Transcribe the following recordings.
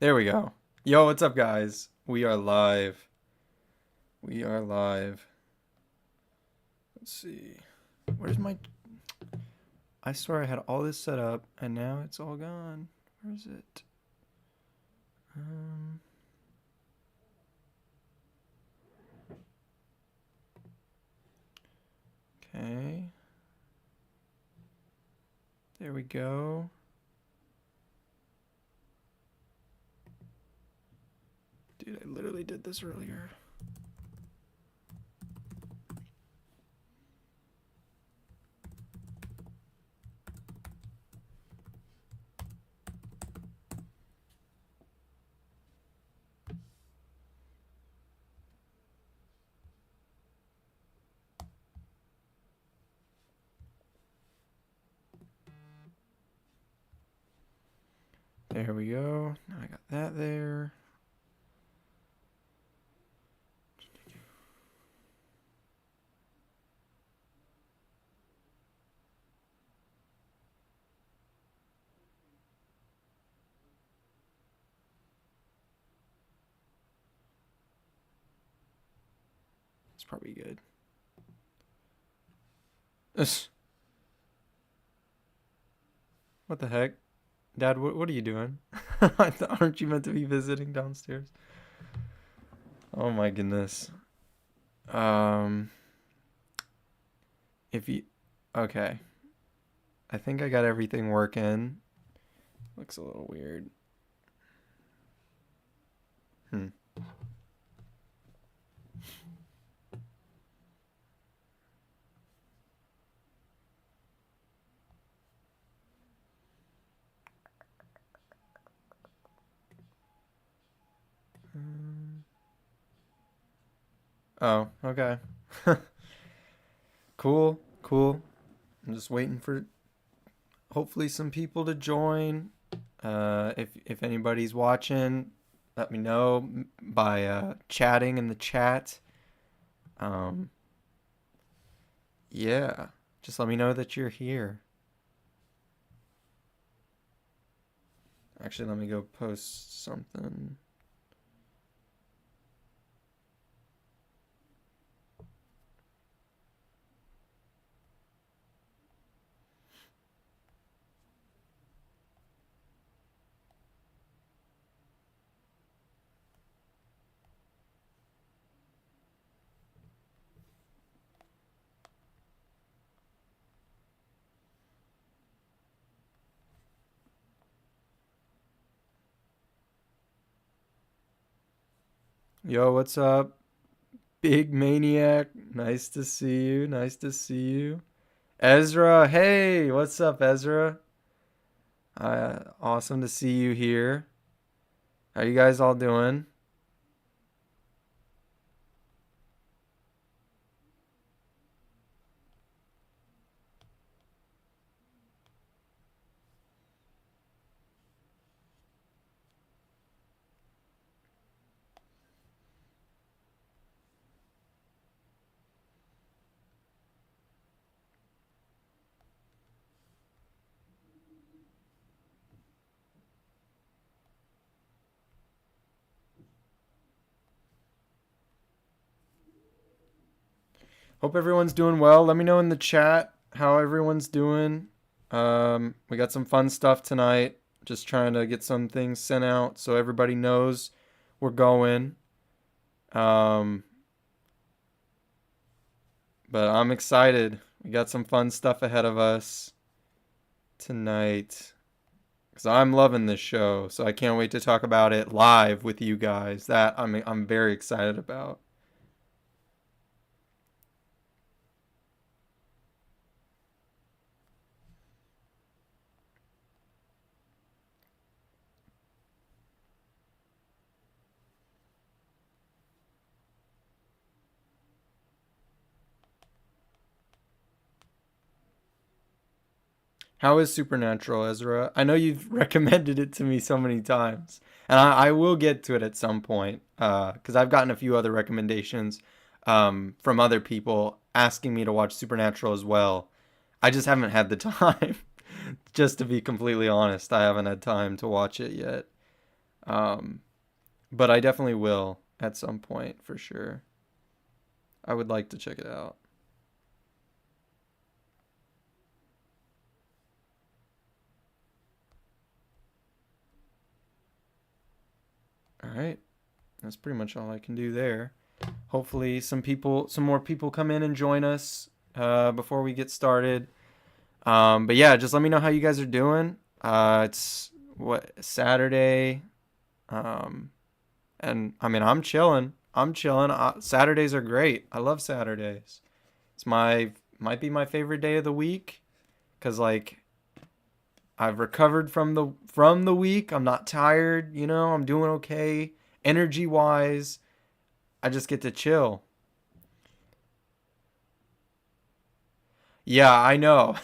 There we go. Yo, what's up, guys? We are live. We are live. Let's see. Where's my. I swear I had all this set up and now it's all gone. Where is it? Um. Okay. There we go. Dude, I literally did this earlier. There we go. Now I got that there. It's probably good. What the heck? Dad, what are you doing? Aren't you meant to be visiting downstairs? Oh my goodness. Um, if you, okay. I think I got everything working. Looks a little weird. Hmm. Um, oh, okay. Cool, cool. I'm just waiting for hopefully some people to join. If anybody's watching, let me know by chatting in the chat. Um, yeah, just let me know that you're here. Actually, let me go post something. Yo, what's up? Big Maniac, nice to see you. Nice to see you. Ezra, hey, what's up, Ezra? Awesome to see you here. How you guys all doing? Hope everyone's doing well. Let me know in the chat how everyone's doing. We got some fun stuff tonight. Just trying to get some things sent out so everybody knows we're going. Um, but I'm excited. We got some fun stuff ahead of us tonight. Because I'm loving this show, so I can't wait to talk about it live with you guys. That I'm very excited about. How is Supernatural, Ezra? I know you've recommended it to me so many times, and I will get to it at some point. Because I've gotten a few other recommendations from other people asking me to watch Supernatural as well. I just haven't had the time. Just to be completely honest, I haven't had time to watch it yet. Um, but I definitely will at some point for sure. I would like to check it out. All right. That's pretty much all I can do there. Hopefully some more people come in and join us before we get started. But yeah, just let me know how you guys are doing. It's what Saturday. Um, and I mean, I'm chilling. I'm chilling. Saturdays are great. I love Saturdays. It's might be my favorite day of the week because like I've recovered from the week. I'm not tired. You know, I'm doing okay energy wise. I just get to chill. Yeah, I know.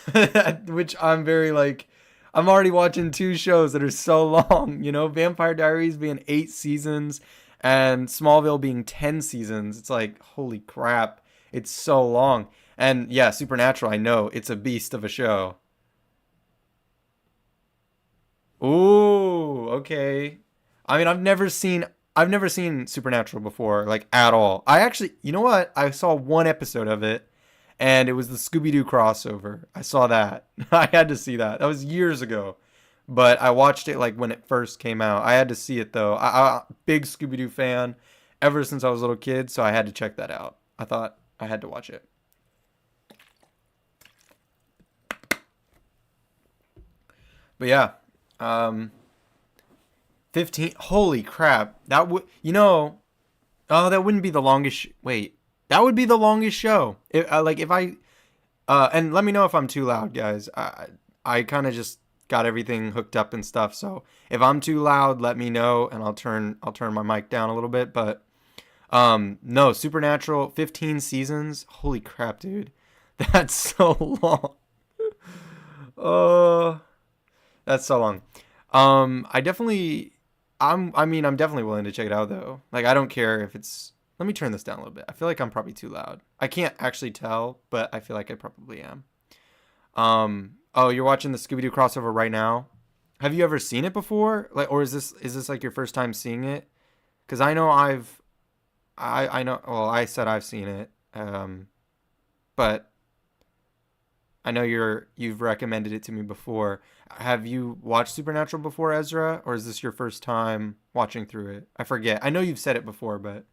Which I'm very like I'm already watching two shows that are so long, you know, Vampire Diaries being 8 seasons and Smallville being 10 seasons. It's like, holy crap. It's so long. And yeah, Supernatural, I know, it's a beast of a show. Ooh, okay. I mean, I've never seen Supernatural before, like at all. I actually, you know what? I saw one episode of it, and it was the Scooby Doo crossover. I saw that. I had to see that. That was years ago, but I watched it like when it first came out. I had to see it though. Big Scooby Doo fan ever since I was a little kid, so I had to check that out. I thought I had to watch it. But yeah, um, 15. Holy crap! That would you know Oh, that wouldn't be the longest. Wait, that would be the longest show. Like if I and let me know if I'm too loud, guys. I kind of just got everything hooked up and stuff. So if I'm too loud, let me know, and I'll turn my mic down a little bit. But no, Supernatural, 15 seasons. Holy crap, dude, that's so long. Uh, that's so long. I definitely I mean, I'm definitely willing to check it out though. Like I don't care if it's let me turn this down a little bit. I feel like I'm probably too loud. I can't actually tell, but I feel like I probably am. Oh, you're watching the Scooby Doo crossover right now? Have you ever seen it before? Like or is this like your first time seeing it? Cuz I know I know well, I said I've seen it. But I know you've recommended it to me before. Have you watched Supernatural before, Ezra, or is this your first time watching through it? I forget. I know you've said it before, but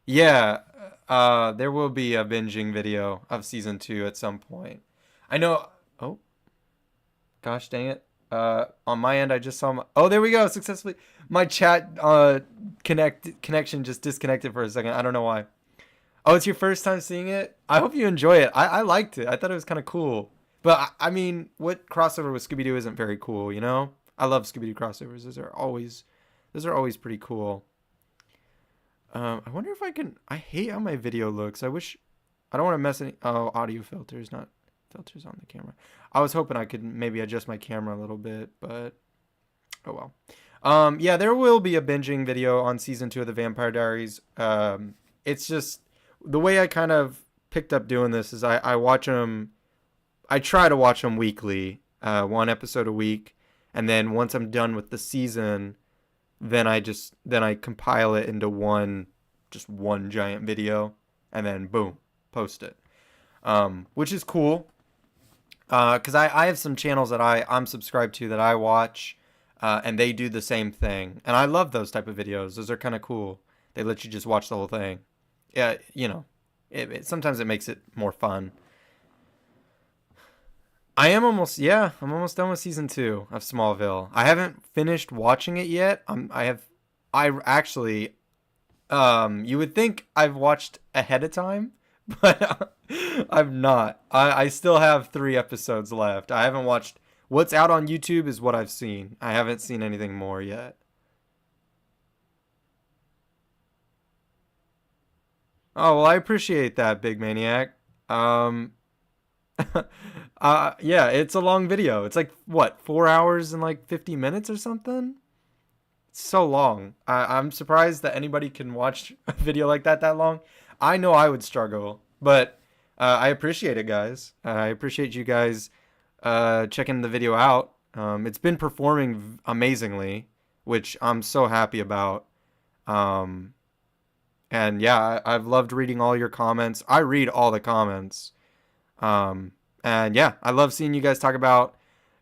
yeah, there will be a binging video of season 2 at some point. I know. Oh, gosh, dang it. On my end, I just saw my. Oh, there we go. Successfully, my chat connection just disconnected for a second. I don't know why. Oh, it's your first time seeing it? I hope you enjoy it. I liked it. I thought it was kind of cool. But I mean, what crossover with Scooby Doo isn't very cool, you know? I love Scooby Doo crossovers. Those are always pretty cool. I wonder if I can. I hate how my video looks. I don't want to mess any. Oh, audio filters, not filters on the camera. I was hoping I could maybe adjust my camera a little bit, but oh well. Yeah, there will be a binging video on season 2 of the Vampire Diaries. It's just the way I kind of picked up doing this is I watch them. I try to watch them weekly, one episode a week, and then once I'm done with the season, then I compile it into one giant video, and then boom, post it. Which is cool, because I have some channels that I'm subscribed to that I watch, and they do the same thing, and I love those type of videos. Those are kind of cool. They let you just watch the whole thing. Yeah, you know, sometimes it makes it more fun. I'm almost done with season 2 of Smallville. I haven't finished watching it yet. I actually, you would think I've watched ahead of time, but I've not. I still have 3 episodes left. I haven't watched, what's out on YouTube is what I've seen. I haven't seen anything more yet. Oh, well, I appreciate that, Big Maniac. Um, yeah, it's a long video. It's like what, 4 hours and like 50 minutes or something. It's so long. I'm surprised that anybody can watch a video like that long. I know I would struggle, but I appreciate it, guys. I appreciate you guys checking the video out. It's been performing amazingly, which I'm so happy about. Um, and yeah, I've loved reading all your comments. I read all the comments. Um, and yeah, I love seeing you guys talk about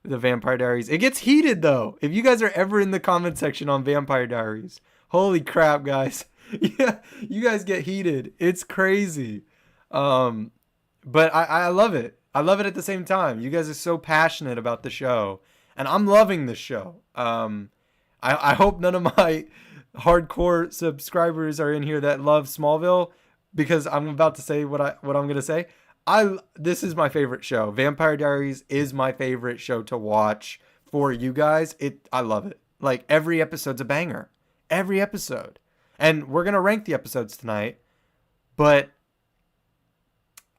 the Vampire Diaries. It gets heated though. If you guys are ever in the comment section on Vampire Diaries, holy crap, guys. Yeah, you guys get heated. It's crazy. Um, but I love it. I love it at the same time. You guys are so passionate about the show, and I'm loving the show. I hope none of my hardcore subscribers are in here that love Smallville, because I'm about to say what I'm gonna say. This is my favorite show. Vampire Diaries is my favorite show to watch for you guys. I love it. Like every episode's a banger. Every episode. And we're gonna rank the episodes tonight, but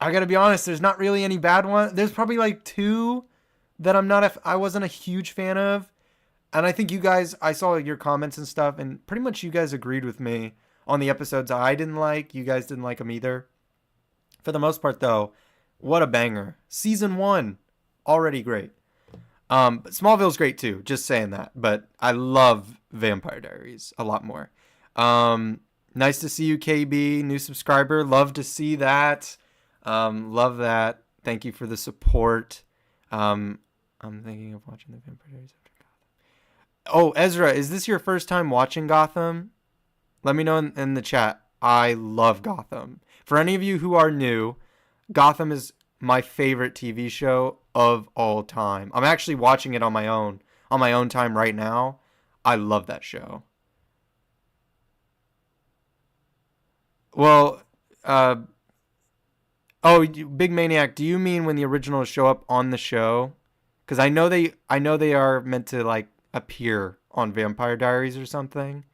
I gotta be honest, there's not really any bad ones. There's probably like two that I wasn't a huge fan of. And I think you guys, I saw your comments and stuff, and pretty much you guys agreed with me on the episodes I didn't like. You guys didn't like them either. For the most part, though, what a banger. Season 1, already great. But Smallville's great too, just saying that. But I love Vampire Diaries a lot more. Nice to see you, KB, new subscriber. Love to see that. Love that. Thank you for the support. I'm thinking of watching the Vampire Diaries after Gotham. Oh, Ezra, is this your first time watching Gotham? Let me know in the chat. I love Gotham. For any of you who are new, Gotham is my favorite TV show of all time. I'm actually watching it on my own time right now. I love that show. Well, Big Maniac, do you mean when the originals show up on the show? Because I know they are meant to like appear on Vampire Diaries or something.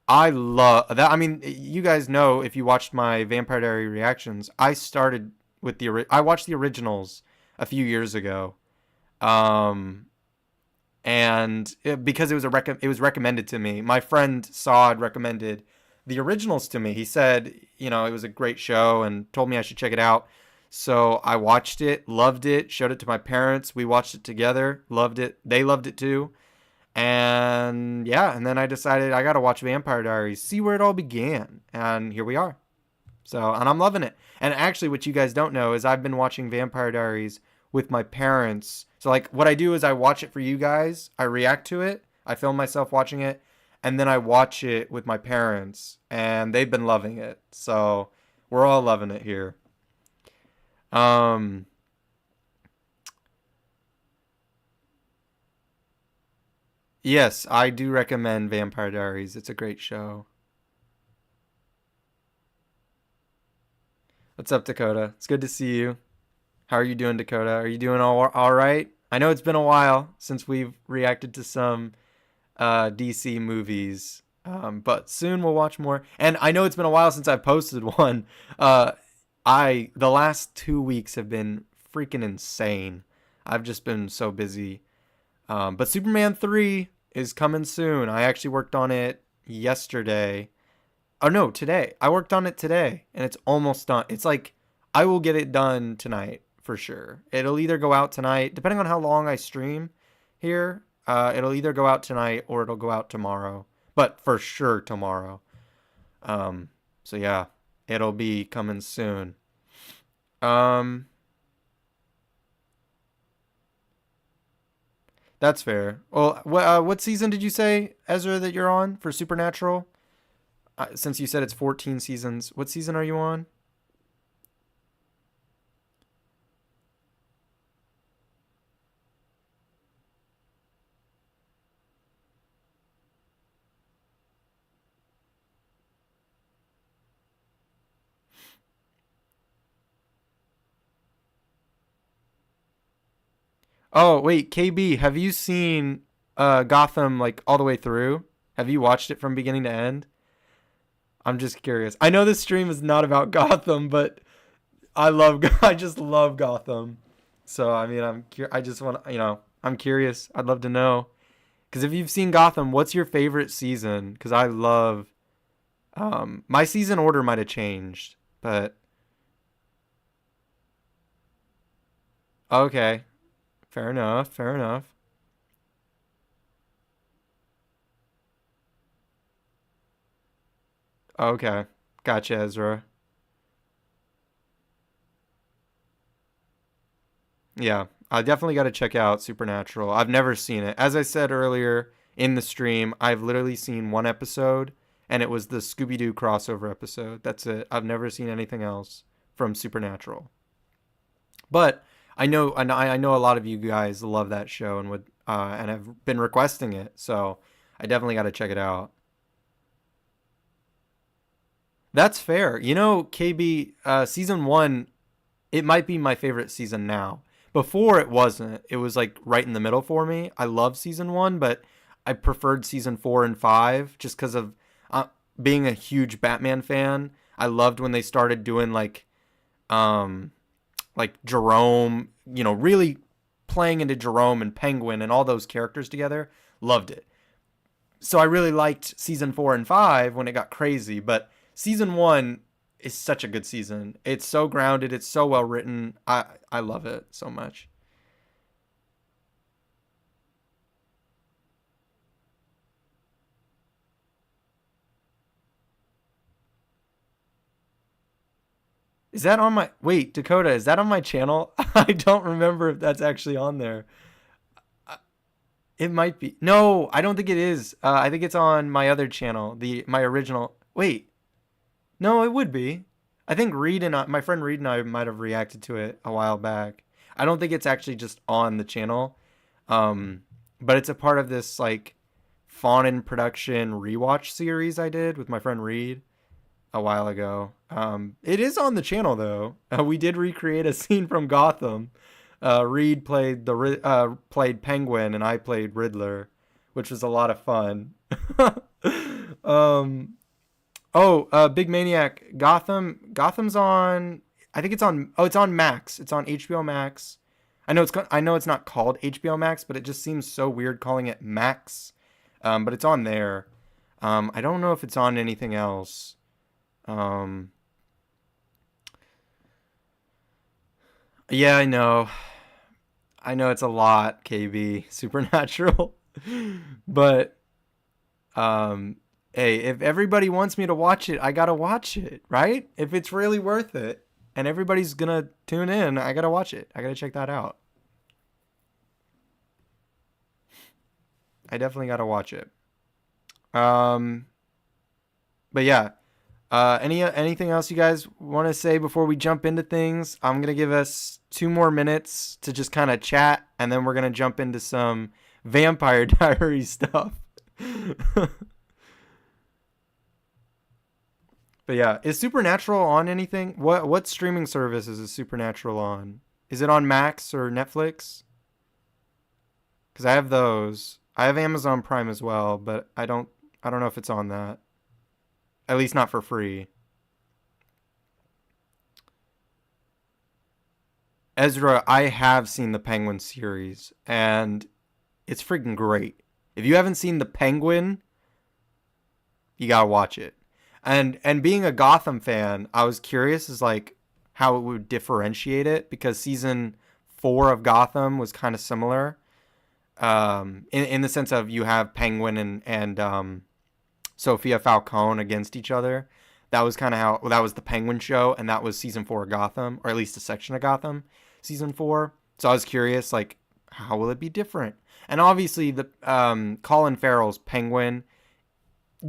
I love that. I mean, you guys know if you watched my Vampire Diary reactions, I started with I watched the originals a few years ago, because it was recommended to me. My friend Saad recommended the originals to me. He said, it was a great show and told me I should check it out. So I watched it, loved it, showed it to my parents. We watched it together, loved it. They loved it too. And yeah, and then I decided I got to watch Vampire Diaries, see where it all began. And here we are. So, and I'm loving it. And actually, what you guys don't know is I've been watching Vampire Diaries with my parents. So like what I do is I watch it for you guys. I react to it. I film myself watching it. And then I watch it with my parents. And they've been loving it. So we're all loving it here. Yes, I do recommend Vampire Diaries. It's a great show. What's up, Dakota? It's good to see you. How are you doing, Dakota? Are you doing all right? I know it's been a while since we've reacted to some DC movies, but soon we'll watch more. And I know it's been a while since I've posted one. The last 2 weeks have been freaking insane. I've just been so busy. But Superman 3 is coming soon. I actually worked on it yesterday. Oh no, today. I worked on it today and it's almost done. It's like I will get it done tonight for sure. It'll either go out tonight, depending on how long I stream here. It'll either go out tonight or it'll go out tomorrow. But for sure tomorrow. So yeah, it'll be coming soon. That's fair. Well, what season did you say, Ezra, that you're on for Supernatural? Since you said it's 14 seasons, what season are you on? Oh, wait, KB, have you seen Gotham like all the way through? Have you watched it from beginning to end? I'm just curious. I know this stream is not about Gotham, but I just love Gotham. So, I mean, I just want, I'm curious. I'd love to know. Cuz if you've seen Gotham, what's your favorite season? Cuz I love my season order might have changed, but okay. Fair enough. Fair enough. Okay. Gotcha, Ezra. Yeah, I definitely got to check out Supernatural. I've never seen it. As I said earlier in the stream, I've literally seen one episode, and it was the Scooby Doo crossover episode. That's it. I've never seen anything else from Supernatural. But I know a lot of you guys love that show and would and have been requesting it. So I definitely got to check it out. That's fair. You know, KB, season one, it might be my favorite season now. Before it wasn't. It was like right in the middle for me. I love season one, but I preferred season four and five just because of uh, being a huge Batman fan. I loved when they started doing um like Jerome, you know, really playing into Jerome and Penguin and all those characters together. Loved it. So I really liked season four and five when it got crazy, but season one is such a good season. It's so grounded. It's so well written. I love it so much. Is that on my wait, Dakota? Is that on my channel? I don't remember if that's actually on there. It might be. No, I don't think it is. I think it's on my other channel, the my original. Wait, no, it would be. I think my friend Reed and I might have reacted to it a while back. I don't think it's actually just on the channel, um, but it's a part of this like Fawn production rewatch series I did with my friend Reed a while ago. It is on the channel though. We did recreate a scene from Gotham. Reed played played Penguin, and I played Riddler, which was a lot of fun. um, Oh, Big Maniac, Gotham's on. I think it's on. Oh, it's on Max. It's on HBO Max. I know it's not called HBO Max, but it just seems so weird calling it Max. But it's on there. I don't know if it's on anything else. Um, yeah, I know. I know it's a lot, KB Supernatural, but um, hey, if everybody wants me to watch it, I gotta watch it, right? If it's really worth it, and everybody's gonna tune in, I gotta watch it. I gotta check that out. I definitely gotta watch it. Um, but yeah, anything else you guys want to say before we jump into things? I'm gonna give us 2 more minutes to just kind of chat, and then we're gonna jump into some Vampire Diaries stuff. But yeah, is Supernatural on anything? What streaming services is Supernatural on? Is it on Max or Netflix? Because I have those. I have Amazon Prime as well, but I don't know if it's on that. At least not for free. Ezra, I have seen the Penguin series, and it's freaking great. If you haven't seen the Penguin, you gotta watch it. And being a Gotham fan, I was curious as like how it would differentiate it because season four of Gotham was kind of similar. In the sense of you have Penguin and Sophia Falcone against each other. That was kind of how well, that was the Penguin show, and that was season four of Gotham, or at least a section of Gotham, season four. So I was curious, like, how will it be different? And obviously, the Colin Farrell's Penguin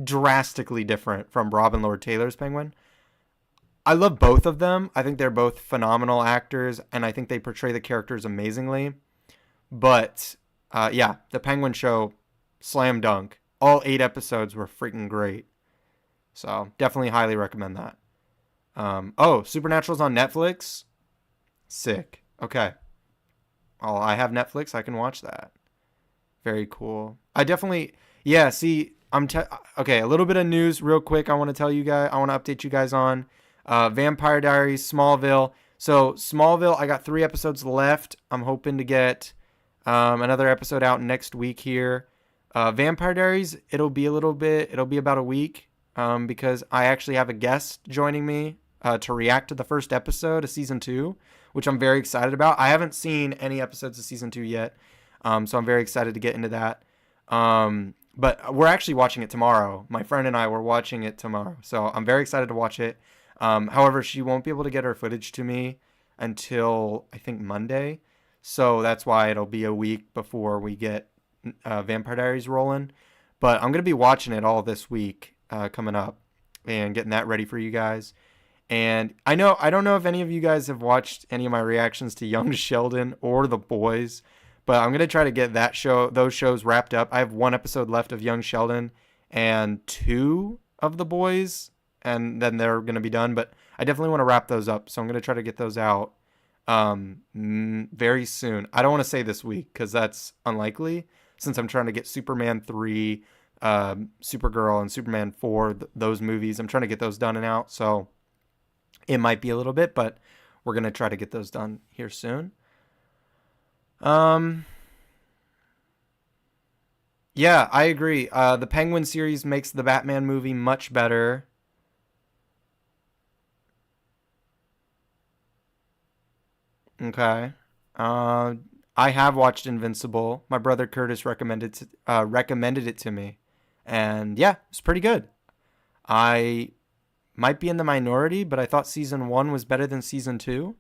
drastically different from Robin Lord Taylor's Penguin. I love both of them. I think they're both phenomenal actors, and I think they portray the characters amazingly. But yeah, the Penguin show, slam dunk. All 8 episodes were freaking great. So definitely highly recommend that. Oh, Supernatural's on Netflix. Sick. Okay. Oh, I have Netflix. I can watch that. Very cool. I definitely, yeah. See, okay. A little bit of news, real quick. I want to tell you guys. I want to update you guys on Vampire Diaries, Smallville. So Smallville, I got 3 episodes left. I'm hoping to get another episode out next week here. Vampire Diaries, it'll be about a week because I actually have a guest joining me to react to the first episode of season two, which I'm very excited about. I haven't seen any episodes of season two yet, so I'm very excited to get into that. But we're actually watching it tomorrow. My friend and I were watching it tomorrow, so I'm very excited to watch it. However, she won't be able to get her footage to me until I think Monday, so that's why it'll be a week before we get Vampire Diaries rolling. But I'm gonna be watching it all this week coming up and getting that ready for you guys. And I don't know if any of you guys have watched any of my reactions to Young Sheldon or The Boys, but I'm gonna try to get those shows wrapped up. I have one episode left of Young Sheldon and two of The Boys, and then they're gonna be done. But I definitely want to wrap those up, so I'm gonna try to get those out very soon. I don't want to say this week because that's unlikely, since I'm trying to get Superman 3, Supergirl, and Superman 4, those movies. I'm trying to get those done and out, so it might be a little bit, but we're going to try to get those done here soon. Um, yeah, I agree. The Penguin series makes the Batman movie much better. Okay. Uh, I have watched Invincible. My brother Curtis recommended it to me, and yeah, it's pretty good. I might be in the minority, but I thought season one was better than season two.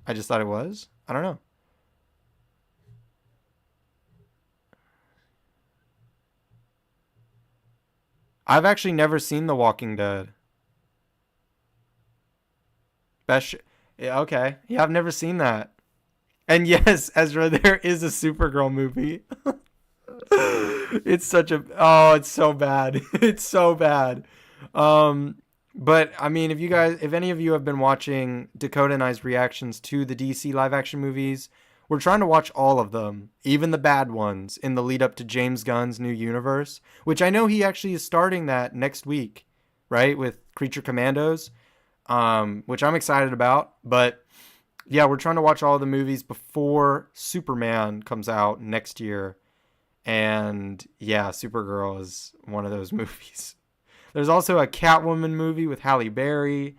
I just thought it was. I don't know. I've actually never seen The Walking Dead. Best. Yeah, okay. Yeah, I've never seen that. And yes, Ezra, there is a Supergirl movie. It's such a it's so bad. It's so bad. Um but I mean, if any of you have been watching Dakota and I's reactions to the DC live action movies, we're trying to watch all of them, even the bad ones, in the lead up to James Gunn's new universe, which I know he actually is starting that next week, right? With Creature Commandos, which I'm excited about. But yeah, we're trying to watch all the movies before Superman comes out next year. And yeah, Supergirl is one of those movies. There's also a Catwoman movie with Halle Berry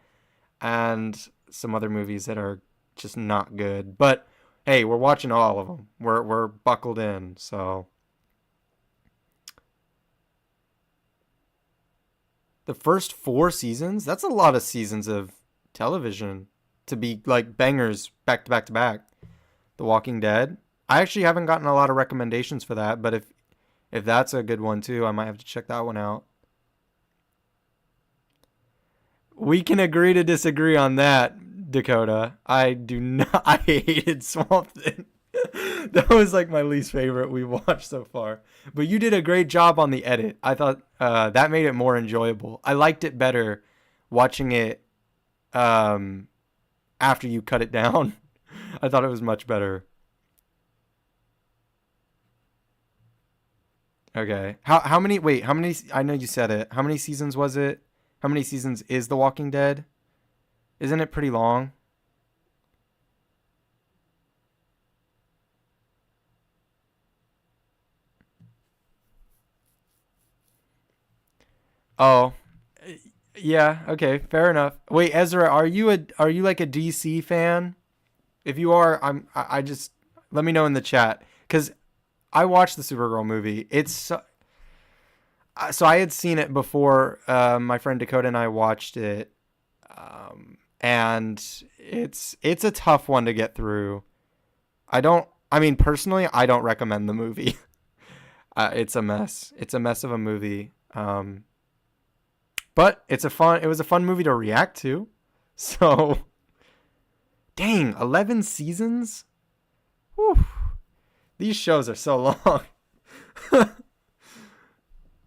and some other movies that are just not good. But hey, we're watching all of them. We're buckled in. So the first 4 seasons, that's a lot of seasons of television to be like bangers back to back to back. The Walking Dead. I actually haven't gotten a lot of recommendations for that, but if that's a good one too, I might have to check that one out. We can agree to disagree on that, Dakota. I do not. I hated Swamp Thing. That was like my least favorite we've watched so far. But you did a great job on the edit. I thought that made it more enjoyable. I liked it better watching it um, after you cut it down. I thought it was much better. Okay. How many? Wait. How many? I know you said it. How many seasons was it? How many seasons is The Walking Dead? Isn't it pretty long? Oh, yeah. Okay. Fair enough. Wait, Ezra, are you like a DC fan? If you are, I just let me know in the chat because I watched the Supergirl movie. So I had seen it before my friend Dakota and I watched it, and it's a tough one to get through. I don't. I mean, personally, I don't recommend the movie. It's a mess. It's a mess of a movie. But it was a fun movie to react to. So, dang, 11 seasons? Whew, these shows are so long.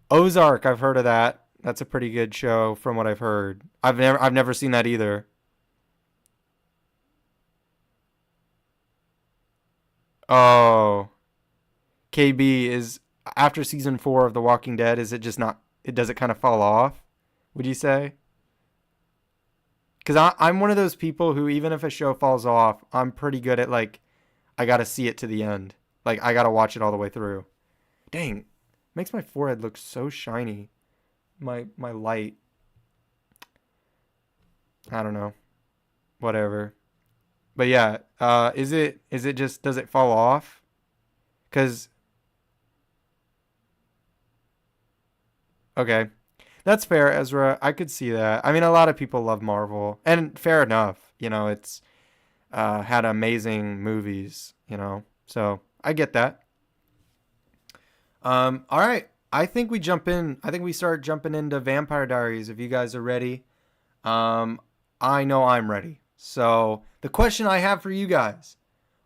Ozark, I've heard of that. That's a pretty good show from what I've heard. I've never seen that either. Oh, KB is after season 4 of The Walking Dead, is it just not it does it kind of fall off? Would you say? Cuz I'm one of those people who even if a show falls off, I'm pretty good at like I got to see it to the end. Like I got to watch it all the way through. Dang, makes my forehead look so shiny. My light. I don't know. Whatever. But yeah, is it just does it fall off? Cuz Okay. That's fair, Ezra. I could see that. I mean, a lot of people love Marvel, and fair enough. It's had amazing movies. So I get that. All right. I think we jump in. I think we start jumping into Vampire Diaries. If you guys are ready, um, I know I'm ready. So the question I have for you guys: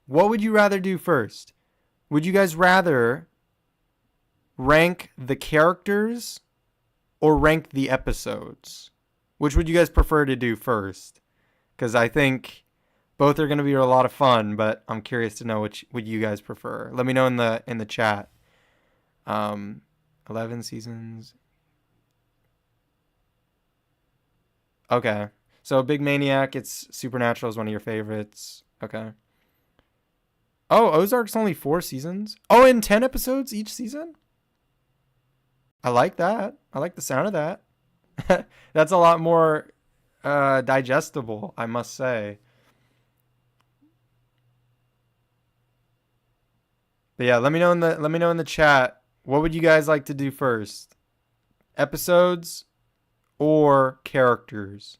what would you rather do first? Would you guys rather rank the characters or rank the episodes? Which would you guys prefer to do first? Because I think both are going to be a lot of fun, but I'm curious to know which would you guys prefer. Let me know in the chat. Um, 11 seasons. Okay. So Big Maniac, it's Supernatural is one of your favorites. Okay. Oh, Ozark's only 4 seasons. Oh, and 10 episodes each season? I like that. I like the sound of that. That's a lot more digestible, I must say. But yeah, let me know in the chat, what would you guys like to do first? Episodes or characters?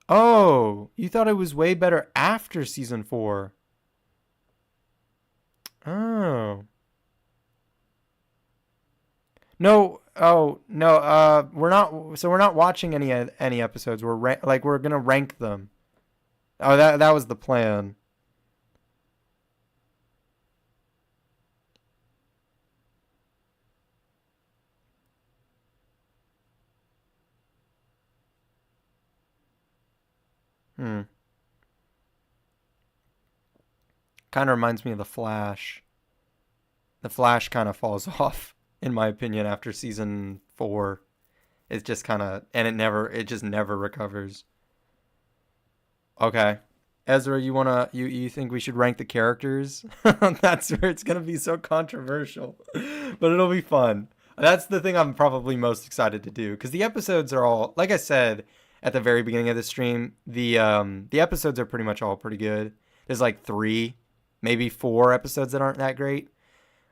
Oh, you thought it was way better after season 4. Oh. No, oh, no, we're not watching any episodes. We're going to rank them. Oh, that was the plan. Hmm. Kind of reminds me of The Flash. The Flash kind of falls off in my opinion after season 4. It's just kind of and it just never recovers. Okay. Ezra, you think we should rank the characters? That's where it's gonna be so controversial, but it'll be fun. That's the thing I'm probably most excited to do because the episodes are all, like I said at the very beginning of the stream. The episodes are pretty much all pretty good. There's like 3, maybe 4 episodes that aren't that great.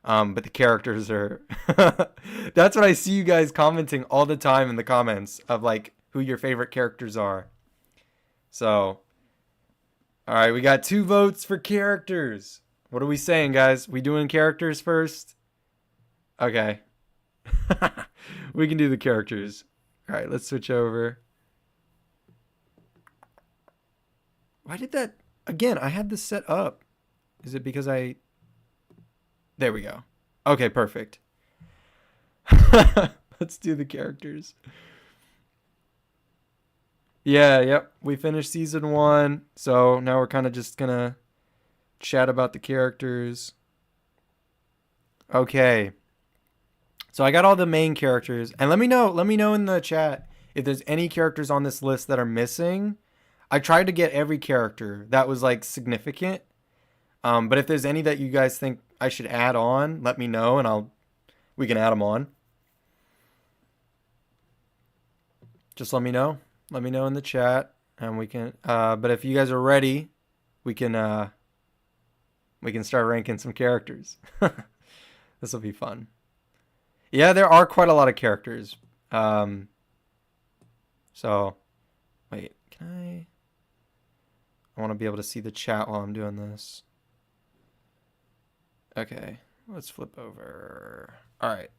But the characters are. That's what I see you guys commenting all the time in the comments of like who your favorite characters are. So all right, we got 2 votes for characters. What are we saying, guys? We doing characters first? Okay. We can do the characters. All right, let's switch over. Why did that again? I had this set up. Is it because I There we go. Okay, perfect. Let's do the characters. Yeah, yep. We finished season 1, so now we're kind of just gonna chat about the characters. Okay. So I got all the main characters, and let me know in the chat if there's any characters on this list that are missing. I tried to get every character that was like significant. But if there's any that you guys think I should add on, let me know, and we can add them on. Just let me know. Let me know in the chat, and we can. But if you guys are ready, we can start ranking some characters. This will be fun. Yeah, there are quite a lot of characters. Um, so wait, can I? I want to be able to see the chat while I'm doing this. Okay, let's flip over. All right.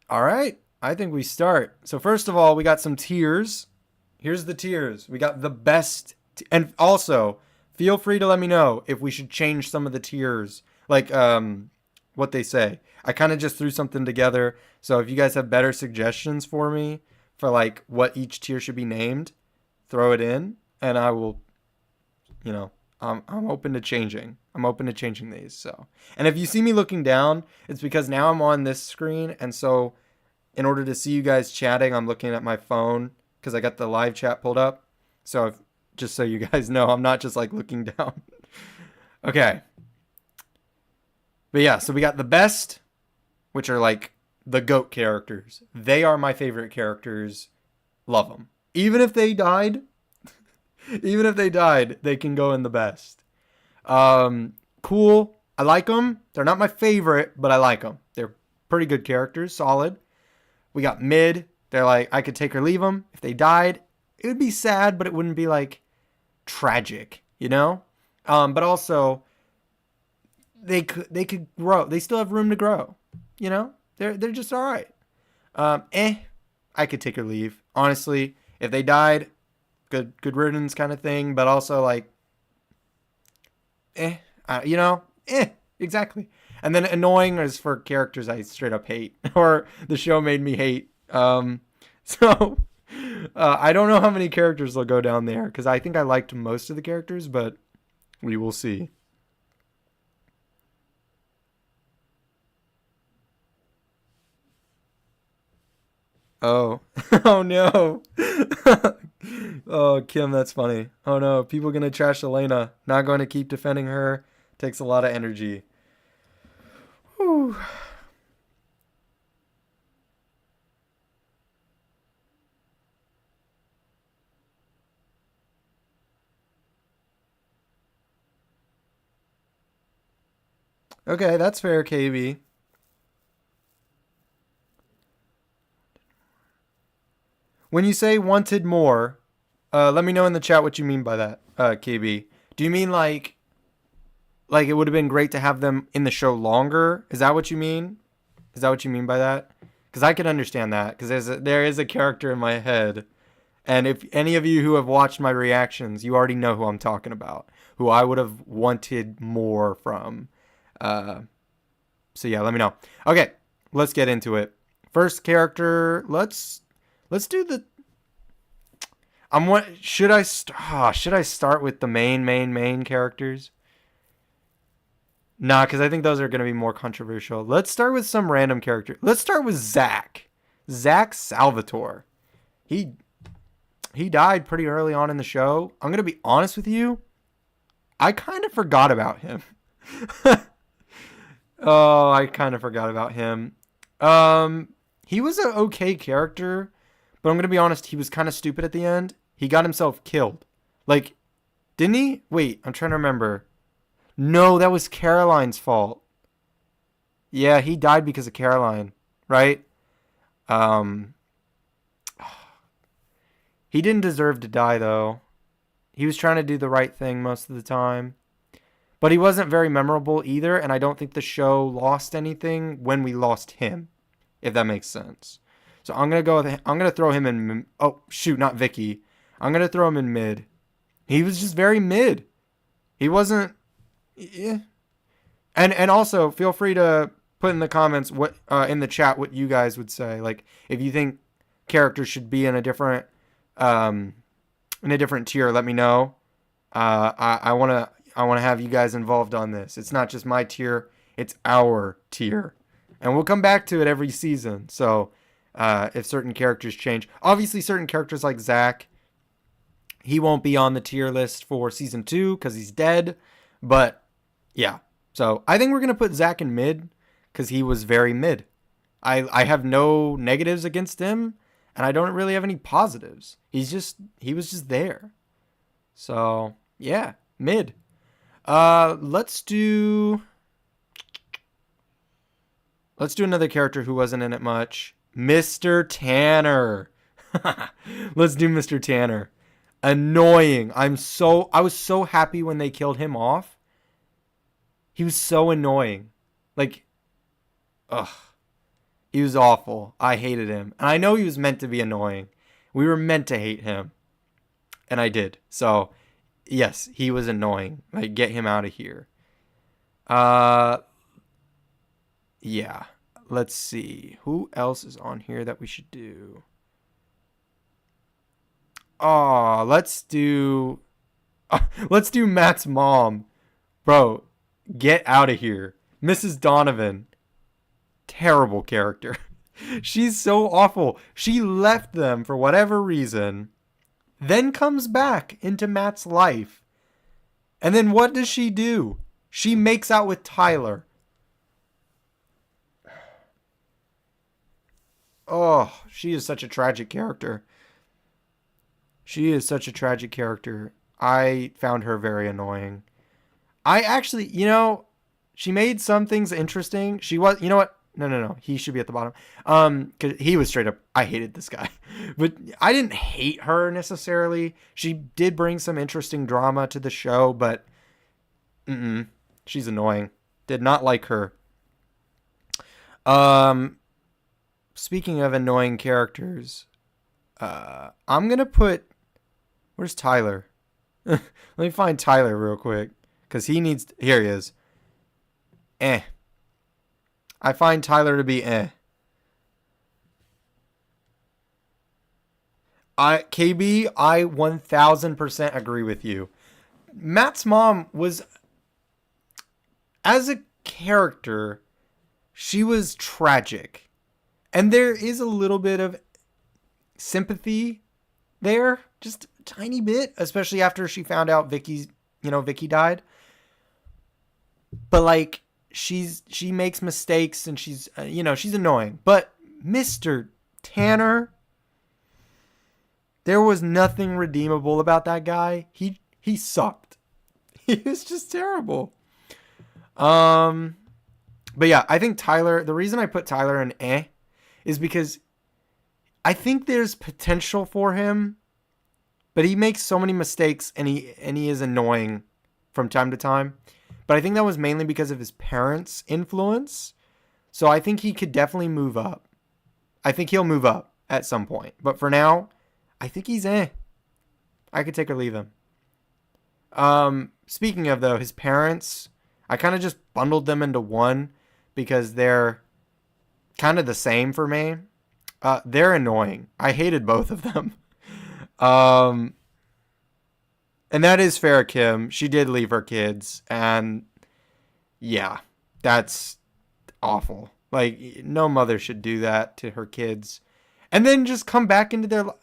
All right. I think we start. So first of all, we got some tiers. Here's the tiers. We got the best and also feel free to let me know if we should change some of the tiers. Like what they say. I kind of just threw something together. So if you guys have better suggestions for me for like what each tier should be named, throw it in and I will, you know, I'm open to changing. I'm open to changing these. So, and if you see me looking down, it's because now I'm on this screen, and so in order to see you guys chatting, I'm looking at my phone because I got the live chat pulled up. So, just so you guys know, I'm not just like looking down. Okay, but yeah, so we got the best, which are like the GOAT characters. They are my favorite characters. Love them. Even if they died, even if they died, they can go in the best. Cool. I like them. They're not my favorite, but I like them. They're pretty good characters, solid. We got mid. They're like, I could take or leave them. If they died, it would be sad, but it wouldn't be like tragic, you know? But also they could grow. They still have room to grow, you know? They're just all right. I could take or leave. Honestly, if they died, good riddance kind of thing, but also like you know, exactly. And then annoying is for characters I straight up hate or the show made me hate. So I don't know how many characters will go down there because I think I liked most of the characters, but we will see. Oh, oh no. Oh, Kim, that's funny. Oh no, people gonna trash Elena. Not going to keep defending her. Takes a lot of energy. Whew. Okay, that's fair, KB. When you say wanted more, let me know in the chat what you mean by that, KB. Do you mean like it would have been great to have them in the show longer? Is that what you mean? Is that what you mean by that? Because I can understand that because there is a character in my head, and if any of you who have watched my reactions, you already know who I'm talking about, who I would have wanted more from. Uh, so yeah, let me know. Okay, let's get into it. First character, let's do the. I'm what should I start with the main characters? Nah, because I think those are going to be more controversial. Let's start with some random character. Let's start with Zach. Zach Salvatore. He he died pretty early on in the show. I'm going to be honest with you. I kind of forgot about him. Oh, I kind of forgot about him. He was an okay character, but I'm going to be honest, he was kind of stupid at the end. He got himself killed. Like, didn't he? Wait, I'm trying to remember. No, that was Caroline's fault. Yeah, he died because of Caroline, right? Um, he didn't deserve to die though. He was trying to do the right thing most of the time. But he wasn't very memorable either, and I don't think the show lost anything when we lost him, if that makes sense. So I'm gonna throw him in. Oh shoot, not Vicky. I'm gonna throw him in mid. He was just very mid. He wasn't. Yeah. And also feel free to put in the comments what in the chat what you guys would say. Like if you think characters should be um in a different tier, let me know. I wanna have you guys involved on this. It's not just my tier; it's our tier, and we'll come back to it every season. So if certain characters change, obviously certain characters like Zach, he won't be on the tier list for season 2 because he's dead. But yeah, so I think we're gonna put Zach in mid because he was very mid. I have no negatives against him, and I don't really have any positives. He was just there. So yeah, mid. Let's do another character who wasn't in it much. Mr. Tanner. Let's do Mr. Tanner. Annoying. I was so happy when they killed him off. He was so annoying. Like, ugh. He was awful. I hated him. And I know he was meant to be annoying. We were meant to hate him. And I did. So, yes, he was annoying. Like, get him out of here. Uh, yeah. Let's see. Who else is on here that we should do? Oh, let's do Matt's mom. Bro, get out of here. Mrs. Donovan. Terrible character. She's so awful. She left them for whatever reason, then comes back into Matt's life. And then what does she do? She makes out with Tyler. Oh, she is such a tragic character. She is such a tragic character. I found her very annoying. I actually, she made some things interesting. She was, you know what? No, no, no. He should be at the bottom. Cause he was straight up. I hated this guy, but I didn't hate her necessarily. She did bring some interesting drama to the show, but she's annoying. Did not like her. Um, Speaking of annoying characters, I'm gonna put. Where's Tyler? Let me find Tyler real quick, cause he needs. Here he is. I find Tyler to be I 1000% agree with you. Matt's mom was, as a character, she was tragic. And there is a little bit of sympathy there, just a tiny bit, especially after she found out Vicky died. But like she makes mistakes and she's annoying. But Mr. Tanner, there was nothing redeemable about that guy. He sucked. He was just terrible. But yeah, I think Tyler, the reason I put Tyler in is because I think there's potential for him, but he makes so many mistakes and he is annoying from time to time. But I think that was mainly because of his parents' influence. So I think he could definitely move up. I think he'll move up at some point. But for now, I think he's I could take or leave him. Speaking of, though, his parents, I kind of just bundled them into one because they're kind of the same for me. They're annoying. I hated both of them. And that is Farrah Kim. She did leave her kids. And yeah, that's awful. Like, no mother should do that to her kids. And then just come back into their life.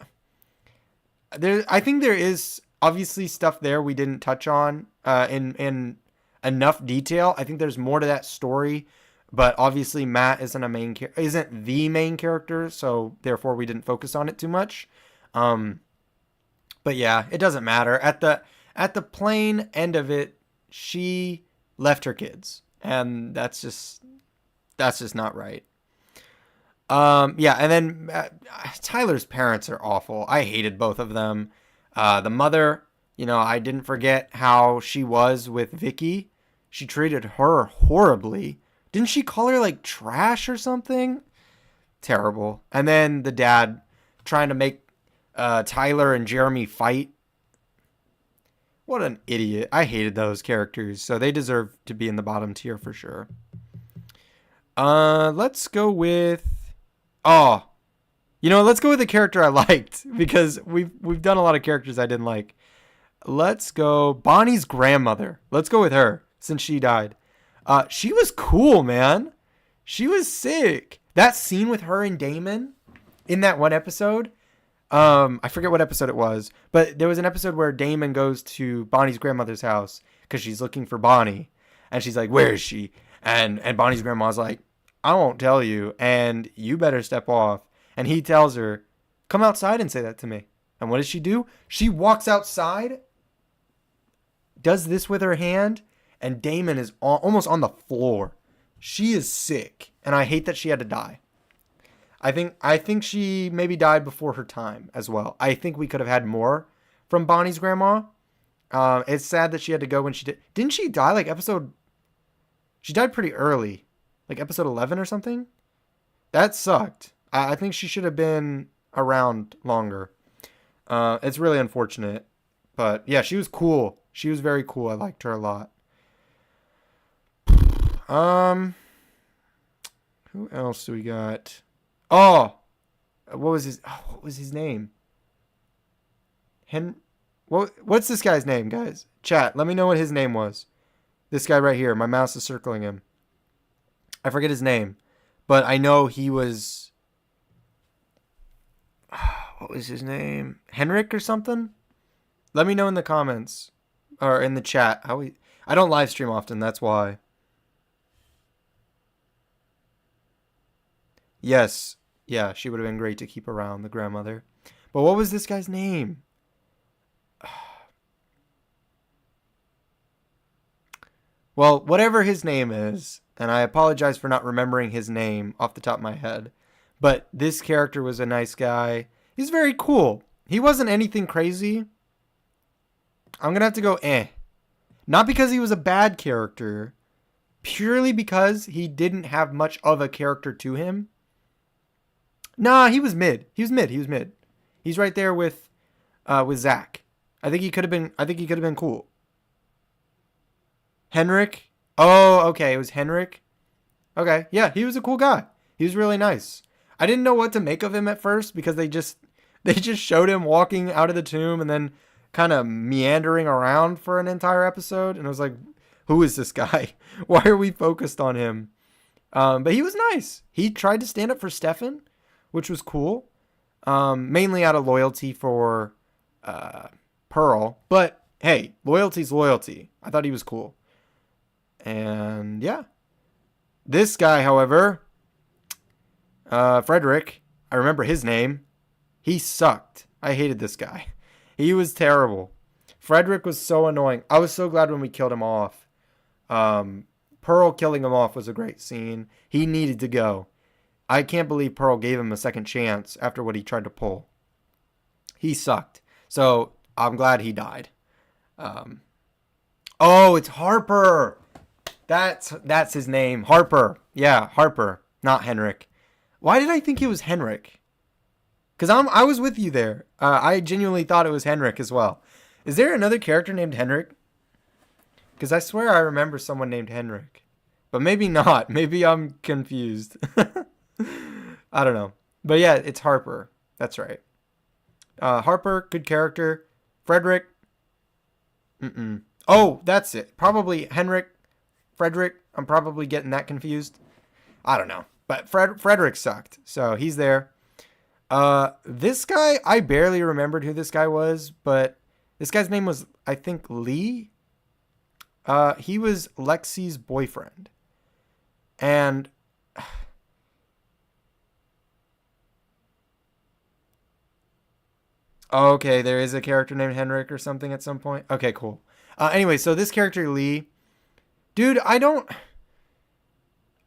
I think there is obviously stuff there we didn't touch on in enough detail. I think there's more to that story. But obviously Matt isn't the main character. So therefore we didn't focus on it too much. But yeah, it doesn't matter. At the plain end of it, she left her kids, and that's just not right. Yeah, and then Tyler's parents are awful. I hated both of them. The mother, I didn't forget how she was with Vicky. She treated her horribly. Didn't she call her like trash or something? Terrible. And then the dad trying to make Tyler and Jeremy fight. What an idiot. I hated those characters, so they deserve to be in the bottom tier for sure. Let's go with let's go with the character I liked because we've done a lot of characters I didn't like. Let's go Bonnie's grandmother. Let's go with her since she died. She was cool, man. She was sick. That scene with her and Damon in that one episode, I forget what episode it was, but there was an episode where Damon goes to Bonnie's grandmother's house because she's looking for Bonnie, and she's like, "Where is she?" And Bonnie's grandma's like, "I won't tell you, and you better step off." And he tells her, "Come outside and say that to me." And what does she do? She walks outside, does this with her hand, and Damon is almost on the floor. She is sick, and I hate that she had to die. I think she maybe died before her time as well. I think we could have had more from Bonnie's grandma. It's sad that she had to go when she did. Didn't she die like she died pretty early, like episode 11 or something? That sucked. I think she should have been around longer. It's really unfortunate. But yeah, she was cool. She was very cool. I liked her a lot. Who else do we got? Oh, what was his name? What's this guy's name, guys? Chat, let me know what his name was. This guy right here. My mouse is circling him. I forget his name, but I know he was. What was his name? Henrik or something? Let me know in the comments or in the chat. I don't live stream often. That's why. Yes. Yeah, she would have been great to keep around, the grandmother. But what was this guy's name? Well, whatever his name is, and I apologize for not remembering his name off the top of my head, but this character was a nice guy. He's very cool. He wasn't anything crazy. I'm going to have to go eh. Not because he was a bad character, purely because he didn't have much of a character to him. Nah, he was mid. He was mid. He was mid. He's right there with Zach. I think he could have been. I think he could have been cool. Henrik. Oh, okay. It was Henrik. Okay, yeah, he was a cool guy. He was really nice. I didn't know what to make of him at first because they just showed him walking out of the tomb and then kind of meandering around for an entire episode, and I was like, who is this guy? Why are we focused on him? But he was nice. He tried to stand up for Stefan, which was cool. Mainly out of loyalty for Pearl. But hey, loyalty's loyalty. I thought he was cool. And yeah. This guy, however, Frederick, I remember his name. He sucked. I hated this guy. He was terrible. Frederick was so annoying. I was so glad when we killed him off. Pearl killing him off was a great scene. He needed to go. I can't believe Pearl gave him a second chance after what he tried to pull. He sucked. So I'm glad he died. Oh, it's Harper. That's his name. Harper. Yeah, Harper. Not Henrik. Why did I think it was Henrik? Because I was with you there. I genuinely thought it was Henrik as well. Is there another character named Henrik? Because I swear I remember someone named Henrik. But maybe not. Maybe I'm confused. I don't know. But yeah, it's Harper. That's right. Harper, good character. Frederick. Oh, that's it. Probably Henrik. Frederick. I'm probably getting that confused. I don't know. But Frederick sucked. So he's there. This guy, I barely remembered who this guy was. But this guy's name was, I think, Lee. He was Lexi's boyfriend. And okay, there is a character named Henrik or something at some point. Okay, cool. Anyway, so this character Lee, dude, I'm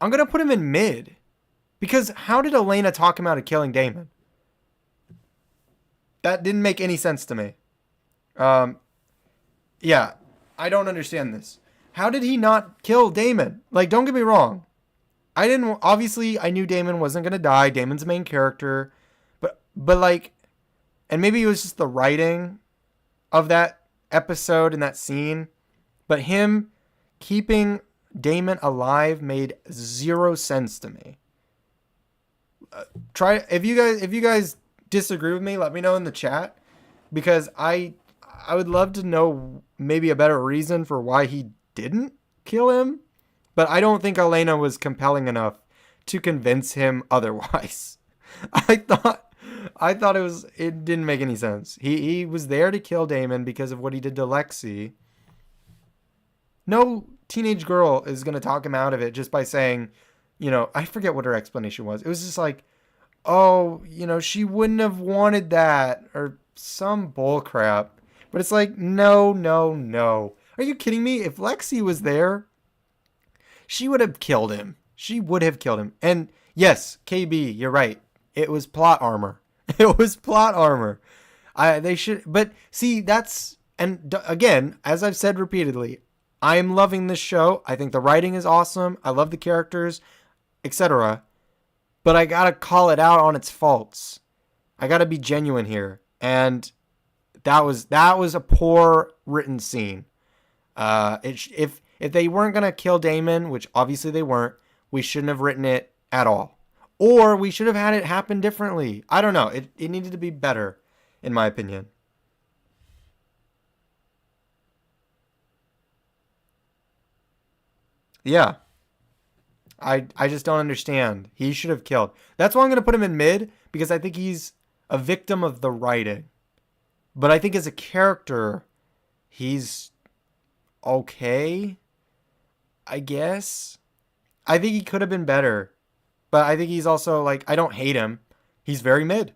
gonna put him in mid because how did Elena talk him out of killing Damon? That didn't make any sense to me. Yeah, I don't understand this. How did he not kill Damon? Like, don't get me wrong. Obviously, I knew Damon wasn't going to die. Damon's the main character. But like, and maybe it was just the writing of that episode and that scene. But him keeping Damon alive made zero sense to me. If you guys disagree with me, let me know in the chat. Because I would love to know maybe a better reason for why he didn't kill him. But I don't think Elena was compelling enough to convince him otherwise. I thought it didn't make any sense. He was there to kill Damon because of what he did to Lexi. No teenage girl is going to talk him out of it just by saying, I forget what her explanation was. It was just like, oh, she wouldn't have wanted that or some bull crap. But it's like, no. Are you kidding me? If Lexi was there, she would have killed him. She would have killed him. And yes, KB, you're right. It was plot armor. It was plot armor. They should, but see, again, as I've said repeatedly, I am loving this show. I think the writing is awesome. I love the characters, etc. But I gotta call it out on its faults. I gotta be genuine here. And that was a poor written scene. If they weren't going to kill Damon, which obviously they weren't, we shouldn't have written it at all. Or we should have had it happen differently. I don't know. It needed to be better, in my opinion. Yeah. I just don't understand. He should have killed. That's why I'm going to put him in mid, because I think he's a victim of the writing. But I think as a character, he's okay. I guess. I think he could have been better. But I think he's also like, I don't hate him. He's very mid.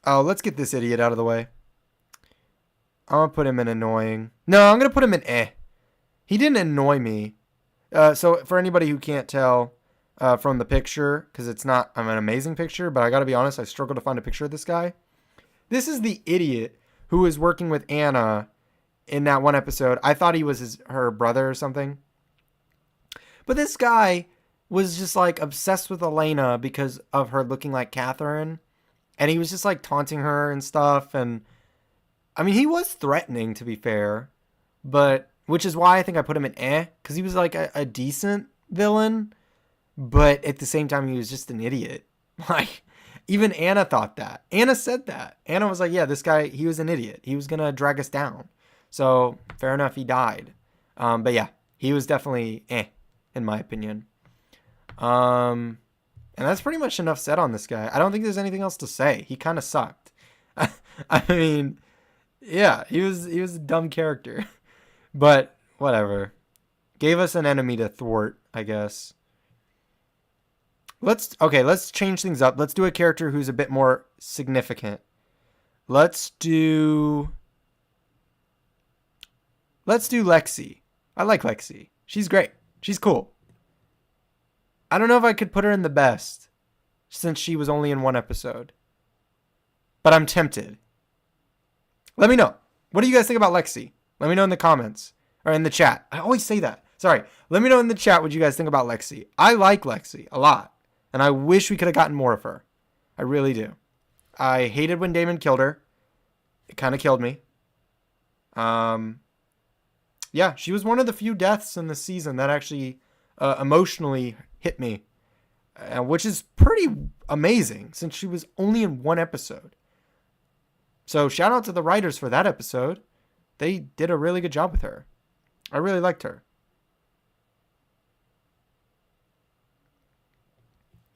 Oh, let's get this idiot out of the way. I'm going to put him in annoying. No, I'm going to put him in eh. He didn't annoy me. So for anybody who can't tell from the picture, because it's not an amazing picture, but I got to be honest, I struggled to find a picture of this guy. This is the idiot who was working with Anna in that one episode. I thought he was her brother or something. But this guy was just like obsessed with Elena because of her looking like Catherine. And he was just like taunting her and stuff. And I mean, he was threatening, to be fair. But which is why I think I put him in eh. Because he was like a decent villain. But at the same time, he was just an idiot. Like, even Anna thought that. Anna said that. Anna was like, yeah, this guy, he was an idiot. He was going to drag us down. So, fair enough, he died. But yeah, he was definitely eh, in my opinion. And that's pretty much enough said on this guy. I don't think there's anything else to say. He kind of sucked. I mean, yeah, he was a dumb character. But whatever. Gave us an enemy to thwart, I guess. Let's change things up. Let's do a character who's a bit more significant. Let's do Lexi. I like Lexi. She's great. She's cool. I don't know if I could put her in the best since she was only in one episode. But I'm tempted. Let me know. What do you guys think about Lexi? Let me know in the comments or in the chat. I always say that. Sorry. Let me know in the chat what you guys think about Lexi. I like Lexi a lot. And I wish we could have gotten more of her. I really do. I hated when Damon killed her. It kind of killed me. Yeah, she was one of the few deaths in the season that actually emotionally hit me. Which is pretty amazing since she was only in one episode. So shout out to the writers for that episode. They did a really good job with her. I really liked her.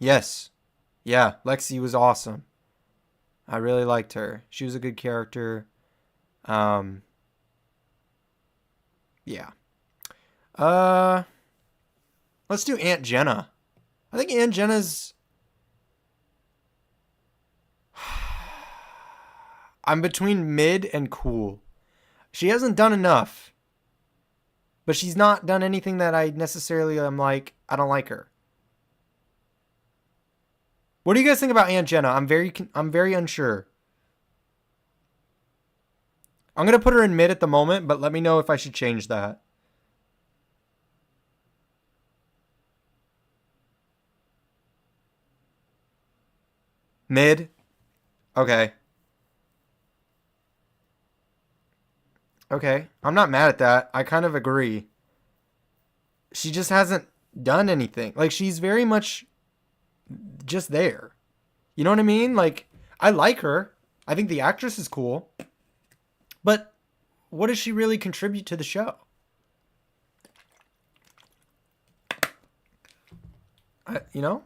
Yes. Yeah, Lexi was awesome. I really liked her. She was a good character. Yeah. Let's do Aunt Jenna. I think Aunt Jenna's... I'm between mid and cool. She hasn't done enough. But she's not done anything that I necessarily am like, I don't like her. What do you guys think about Aunt Jenna? I'm very unsure. I'm going to put her in mid at the moment, but let me know if I should change that. Mid? Okay. Okay. I'm not mad at that. I kind of agree. She just hasn't done anything. Like, she's very much just there. You know what I mean? Like, I like her. I think the actress is cool. But what does she really contribute to the show? You know?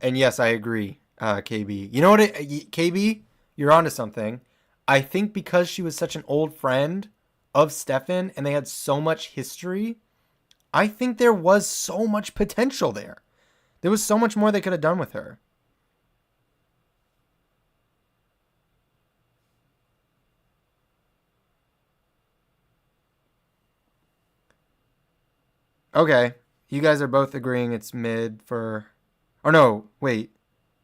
And yes, I agree, KB. You know what, KB? You're onto something. I think because she was such an old friend of Stefan and they had so much history, I think there was so much potential there. There was so much more they could have done with her. Okay. You guys are both agreeing it's mid for... Or no, wait.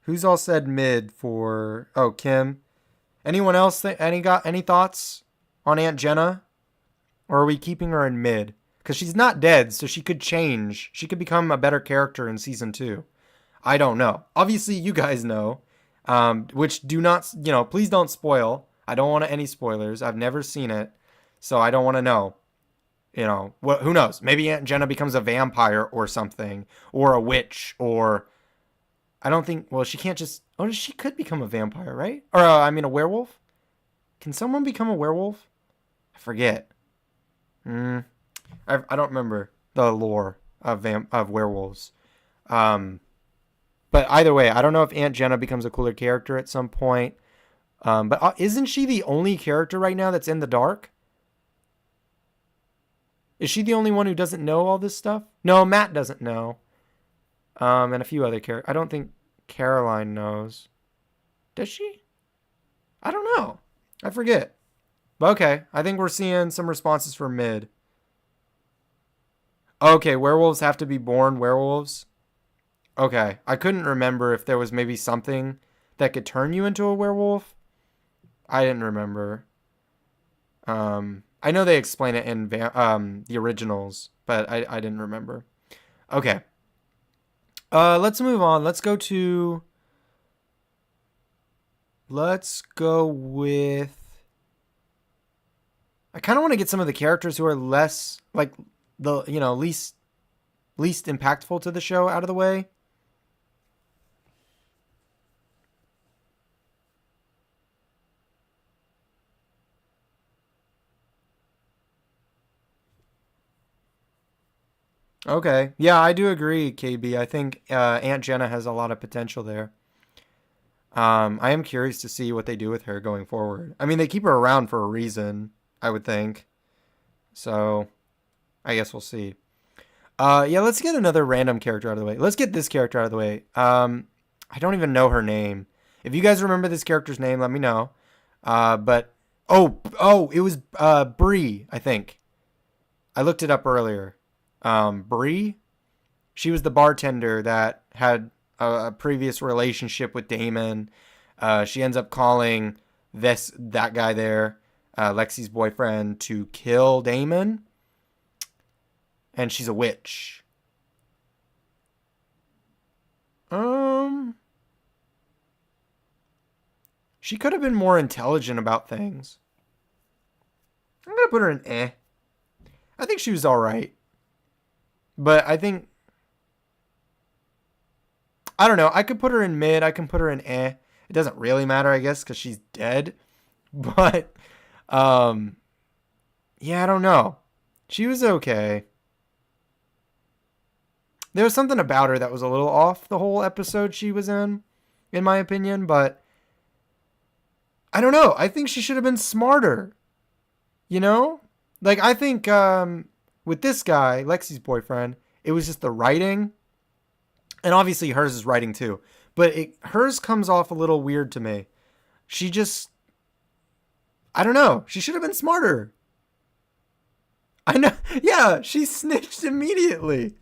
Who's all said mid for... Oh, Kim. Anyone else? Any thoughts on Aunt Jenna? Or are we keeping her in mid? Because she's not dead, so she could change. She could become a better character in season 2. I don't know. Obviously, you guys know. Which do not, please don't spoil. I don't want any spoilers. I've never seen it. So I don't want to know. Who knows? Maybe Aunt Jenna becomes a vampire or something. Or a witch. Or... I don't think... Well, she can't just... Oh, she could become a vampire, right? Or, a werewolf? Can someone become a werewolf? I forget. I don't remember the lore of werewolves. But either way, I don't know if Aunt Jenna becomes a cooler character at some point. But isn't she the only character right now that's in the dark? Is she the only one who doesn't know all this stuff? No, Matt doesn't know. And a few other characters. I don't think Caroline knows. Does she? I don't know. I forget. But okay, I think we're seeing some responses for mid. Okay, werewolves have to be born werewolves. Okay, I couldn't remember if there was maybe something that could turn you into a werewolf. I didn't remember. I know they explain it in the originals, but I didn't remember. Okay. Let's move on. Let's go with. I kind of want to get some of the characters who are less like the least impactful to the show out of the way. Okay. Yeah, I do agree, KB. I think Aunt Jenna has a lot of potential there. I am curious to see what they do with her going forward. I mean, they keep her around for a reason, I would think. So, I guess we'll see. Yeah, let's get another random character out of the way. Let's get this character out of the way. I don't even know her name. If you guys remember this character's name, let me know. But it was Bree, I think. I looked it up earlier. Bree, she was the bartender that had a previous relationship with Damon. She ends up calling that guy there, Lexi's boyfriend, to kill Damon. And she's a witch. She could have been more intelligent about things. I'm gonna put her in eh. I think she was alright. But I think, I don't know. I could put her in mid. I can put her in eh. It doesn't really matter, I guess, because she's dead. But, yeah, I don't know. She was okay. There was something about her that was a little off the whole episode she was in my opinion. But, I don't know. I think she should have been smarter. You know? Like, I think, with this guy, Lexi's boyfriend, it was just the writing. And obviously hers is writing too. But hers comes off a little weird to me. She just, I don't know. She should have been smarter. I know. Yeah, she snitched immediately.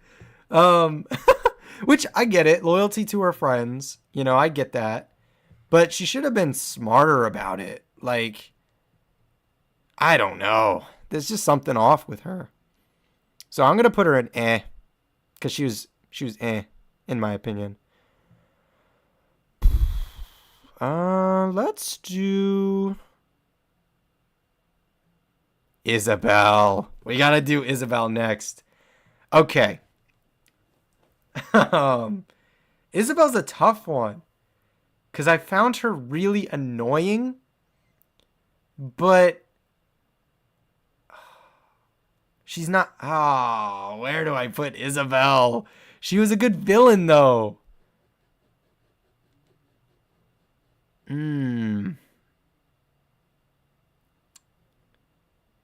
Which I get it. Loyalty to her friends. I get that. But she should have been smarter about it. Like, I don't know. There's just something off with her. So I'm going to put her in eh. Because she was eh, in my opinion. Let's do Isabel. We got to do Isabel next. Okay. Isabel's a tough one. Because I found her really annoying. But she's not. Oh, where do I put Isabel? She was a good villain, though.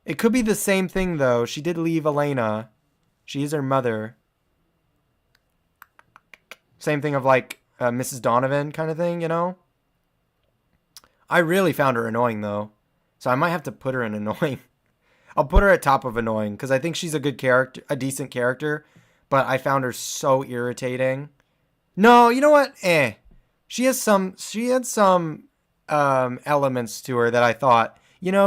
It could be the same thing, though. She did leave Elena. She is her mother. Same thing of like Mrs. Donovan kind of thing, I really found her annoying, though. So I might have to put her in annoying. I'll put her at top of annoying because I think she's a good character, a decent character. But I found her so irritating. No, you know what? She had some elements to her that I thought,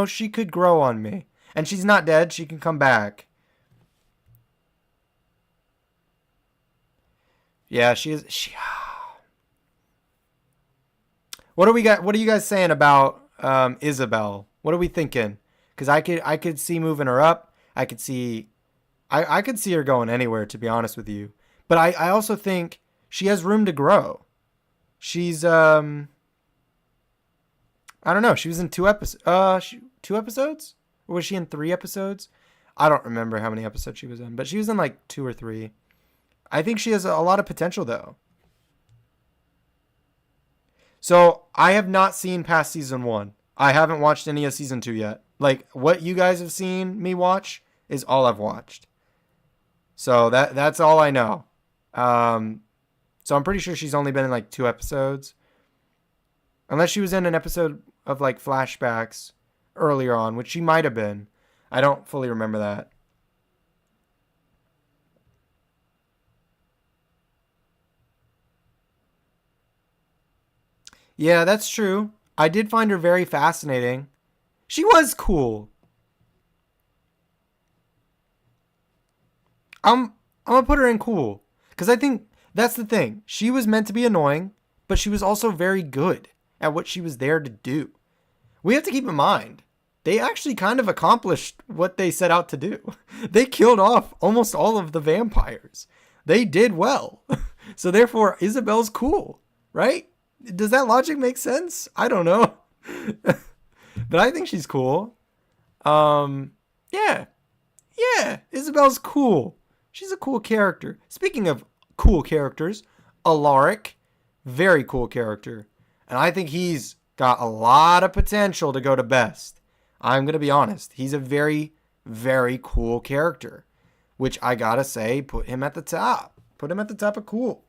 she could grow on me. And she's not dead. She can come back. Yeah, she is. What do we got? What are you guys saying about Isabel? What are we thinking? Because I could see moving her up. I could see her going anywhere, to be honest with you. But I also think she has room to grow. She's I don't know. She was in 2 episodes. 2 episodes? Or was she in 3 episodes? I don't remember how many episodes she was in, but she was in like 2 or 3. I think she has a lot of potential, though. So I have not seen past season 1. I haven't watched any of season 2 yet. Like what you guys have seen me watch, is all I've watched. So that's all I know. Um, so I'm pretty sure she's only been in like 2 episodes. Unless she was in an episode of like flashbacks earlier on, which she might have been. I don't fully remember that. Yeah, that's true. I did find her very fascinating. She was cool. I'm I'm gonna put her in cool because I think that's the thing. She was meant to be annoying, but she was also very good at what she was there to do. We have to keep in mind they actually kind of accomplished what they set out to do. They killed off almost all of the vampires. They did well. So therefore Isabel's cool, right? Does that logic make sense? I don't know. But I think she's cool. Um yeah. Yeah, Isabel's cool. She's a cool character. Speaking of cool characters, Alaric, very cool character. And I think he's got a lot of potential to go to best. I'm going to be honest. He's a very, very cool character. Which I gotta say, put him at the top. Put him at the top of cool.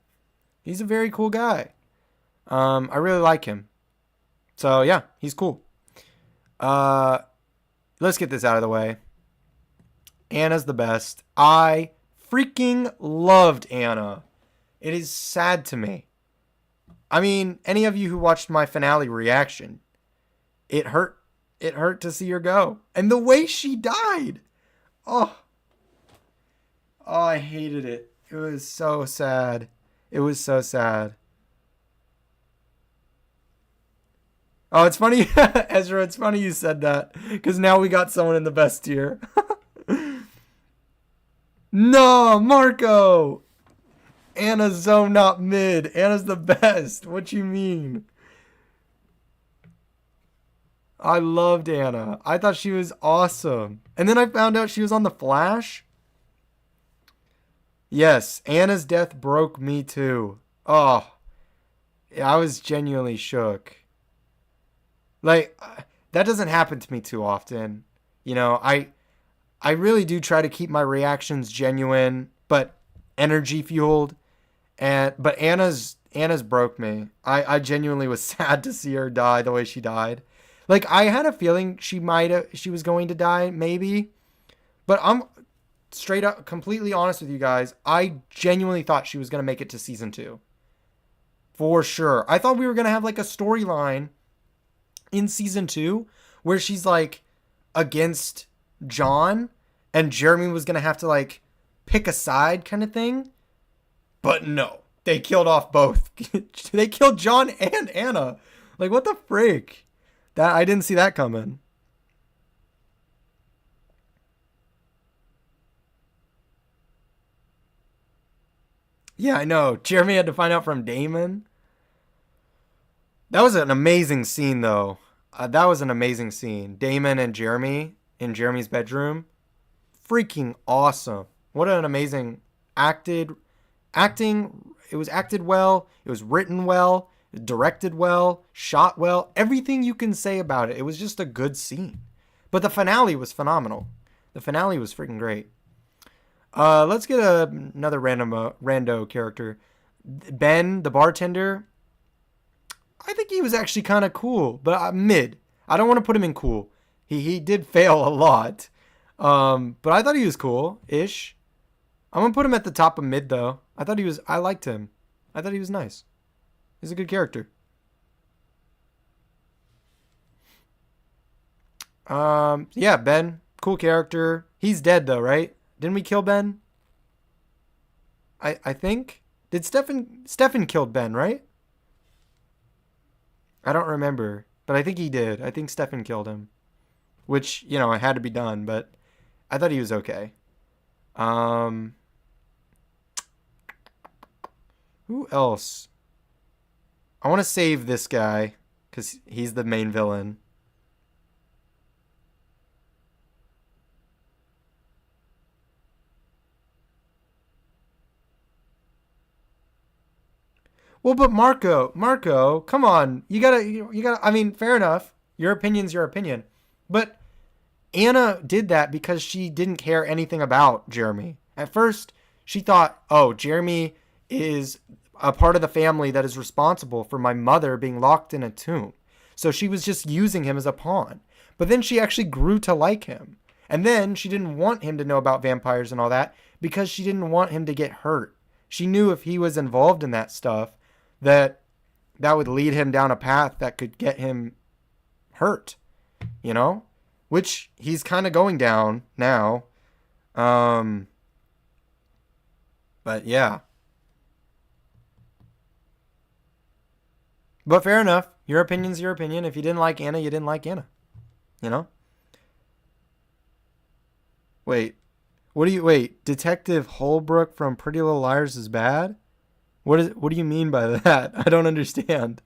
He's a very cool guy. I really like him. So yeah, he's cool. Uh, let's get this out of the way. Anna's the best. I freaking loved Anna. It is sad to me. I mean, any of you who watched my finale reaction, it hurt. It hurt to see her go. And the way she died. Oh. Oh, I hated it. It was so sad. It was so sad. Oh, it's funny, Ezra, it's funny you said that. Because now we got someone in the best tier. No, Marco! Anna's so not mid. Anna's the best. What you mean? I loved Anna. I thought she was awesome. And then I found out she was on The Flash. Yes, Anna's death broke me too. Oh, I was genuinely shook. Like, that doesn't happen to me too often. You know, I really do try to keep my reactions genuine, but energy fueled. But Anna's broke me. I genuinely was sad to see her die the way she died. Like, I had a feeling she was going to die, maybe. But I'm straight up completely honest with you guys. I genuinely thought she was going to make it to season 2. For sure. I thought we were going to have like a storyline in season 2 where she's like against John and Jeremy was going to have to like pick a side kind of thing. But no, they killed off both. They killed John and Anna. Like, what the frick? That I didn't see that coming. Yeah, I know. Jeremy had to find out from Damon. That was an amazing scene, though. That was an amazing scene. Damon and Jeremy in Jeremy's bedroom. Freaking awesome. What an amazing acting. It was acted well. It was written well. Directed well. Shot well. Everything you can say about it. It was just a good scene. But the finale was phenomenal. The finale was freaking great. Let's get another rando character. Ben, the bartender. I think he was actually kind of cool, but mid. I don't want to put him in cool. He did fail a lot. But I thought he was cool-ish. I'm going to put him at the top of mid, though. I liked him. I thought he was nice. He's a good character. Yeah, Ben, cool character. He's dead, though, right? Didn't we kill Ben? I think. Did Stefan killed Ben, right? I don't remember, but I think he did. I think Stefan killed him, which, you know, it had to be done, but I thought he was okay. Um, who else? I want to save this guy because he's the main villain. Well, but Marco, come on. You gotta, I mean, fair enough. Your opinion's your opinion. But Anna did that because she didn't care anything about Jeremy. At first, she thought, oh, Jeremy is a part of the family that is responsible for my mother being locked in a tomb. So she was just using him as a pawn. But then she actually grew to like him. And then she didn't want him to know about vampires and all that because she didn't want him to get hurt. She knew if he was involved in that stuff, that would lead him down a path that could get him hurt, you know? Which he's kind of going down now. But yeah. But fair enough. Your opinion's your opinion. If you didn't like Anna, you didn't like Anna. You know? Wait. Wait, Detective Holbrook from Pretty Little Liars is bad? What do you mean by that? I don't understand.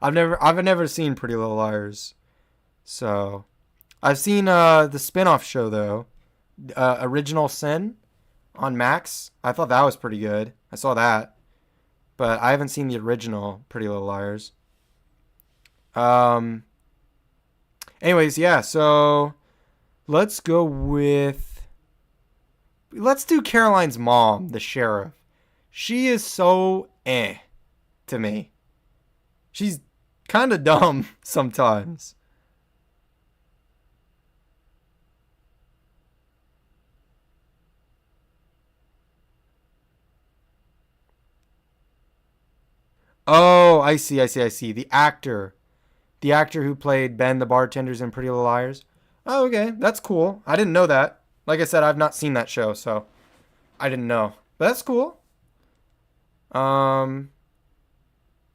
I've never seen Pretty Little Liars. So, I've seen the spin-off show though. Original Sin on Max. I thought that was pretty good. I saw that. But I haven't seen the original Pretty Little Liars. Anyways, yeah, so let's go with let's do Caroline's mom, the sheriff. She is so to me. She's kind of dumb sometimes. Oh, I see. The actor who played Ben the bartenders in Pretty Little Liars. Oh, okay, that's cool. I didn't know that. Like I said, I've not seen that show, so I didn't know. But that's cool. Um,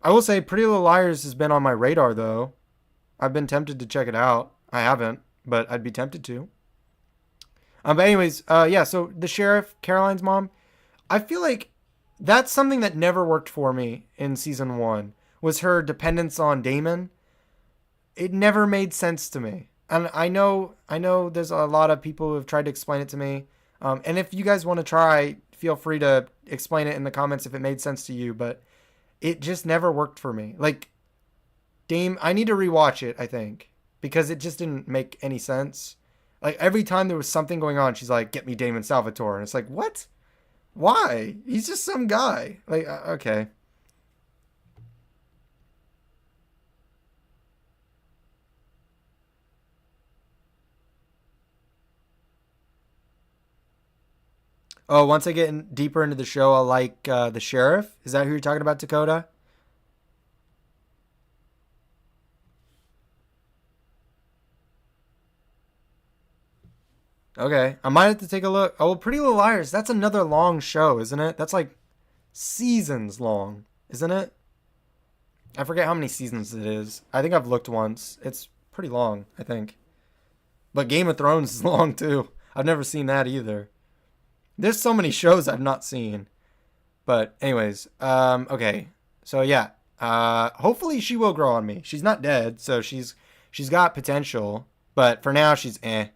I will say Pretty Little Liars has been on my radar though. I've been tempted to check it out. I haven't, but I'd be tempted to. But anyways, yeah. So the sheriff, Caroline's mom, I feel like that's something that never worked for me in season one. Was her dependence on Damon? It never made sense to me. And I know, there's a lot of people who have tried to explain it to me. And if you guys want to try, feel free to explain it in the comments if it made sense to you. But it just never worked for me. Like Dame, I need to rewatch it. I think because it just didn't make any sense. Like every time there was something going on, she's like, "Get me Damon Salvatore," and it's like, what? Why? He's just some guy. Like, okay. Oh, once I get deeper into the show, I'll like the sheriff. Is that who you're talking about, Dakota? Okay, I might have to take a look. Oh, Pretty Little Liars. That's another long show, isn't it? That's like seasons long, isn't it? I forget how many seasons it is. I think I've looked once. It's pretty long, I think. But Game of Thrones is long too. I've never seen that either. There's so many shows I've not seen. But anyways, okay. So yeah, hopefully she will grow on me. She's not dead, so she's got potential. But for now, she's eh.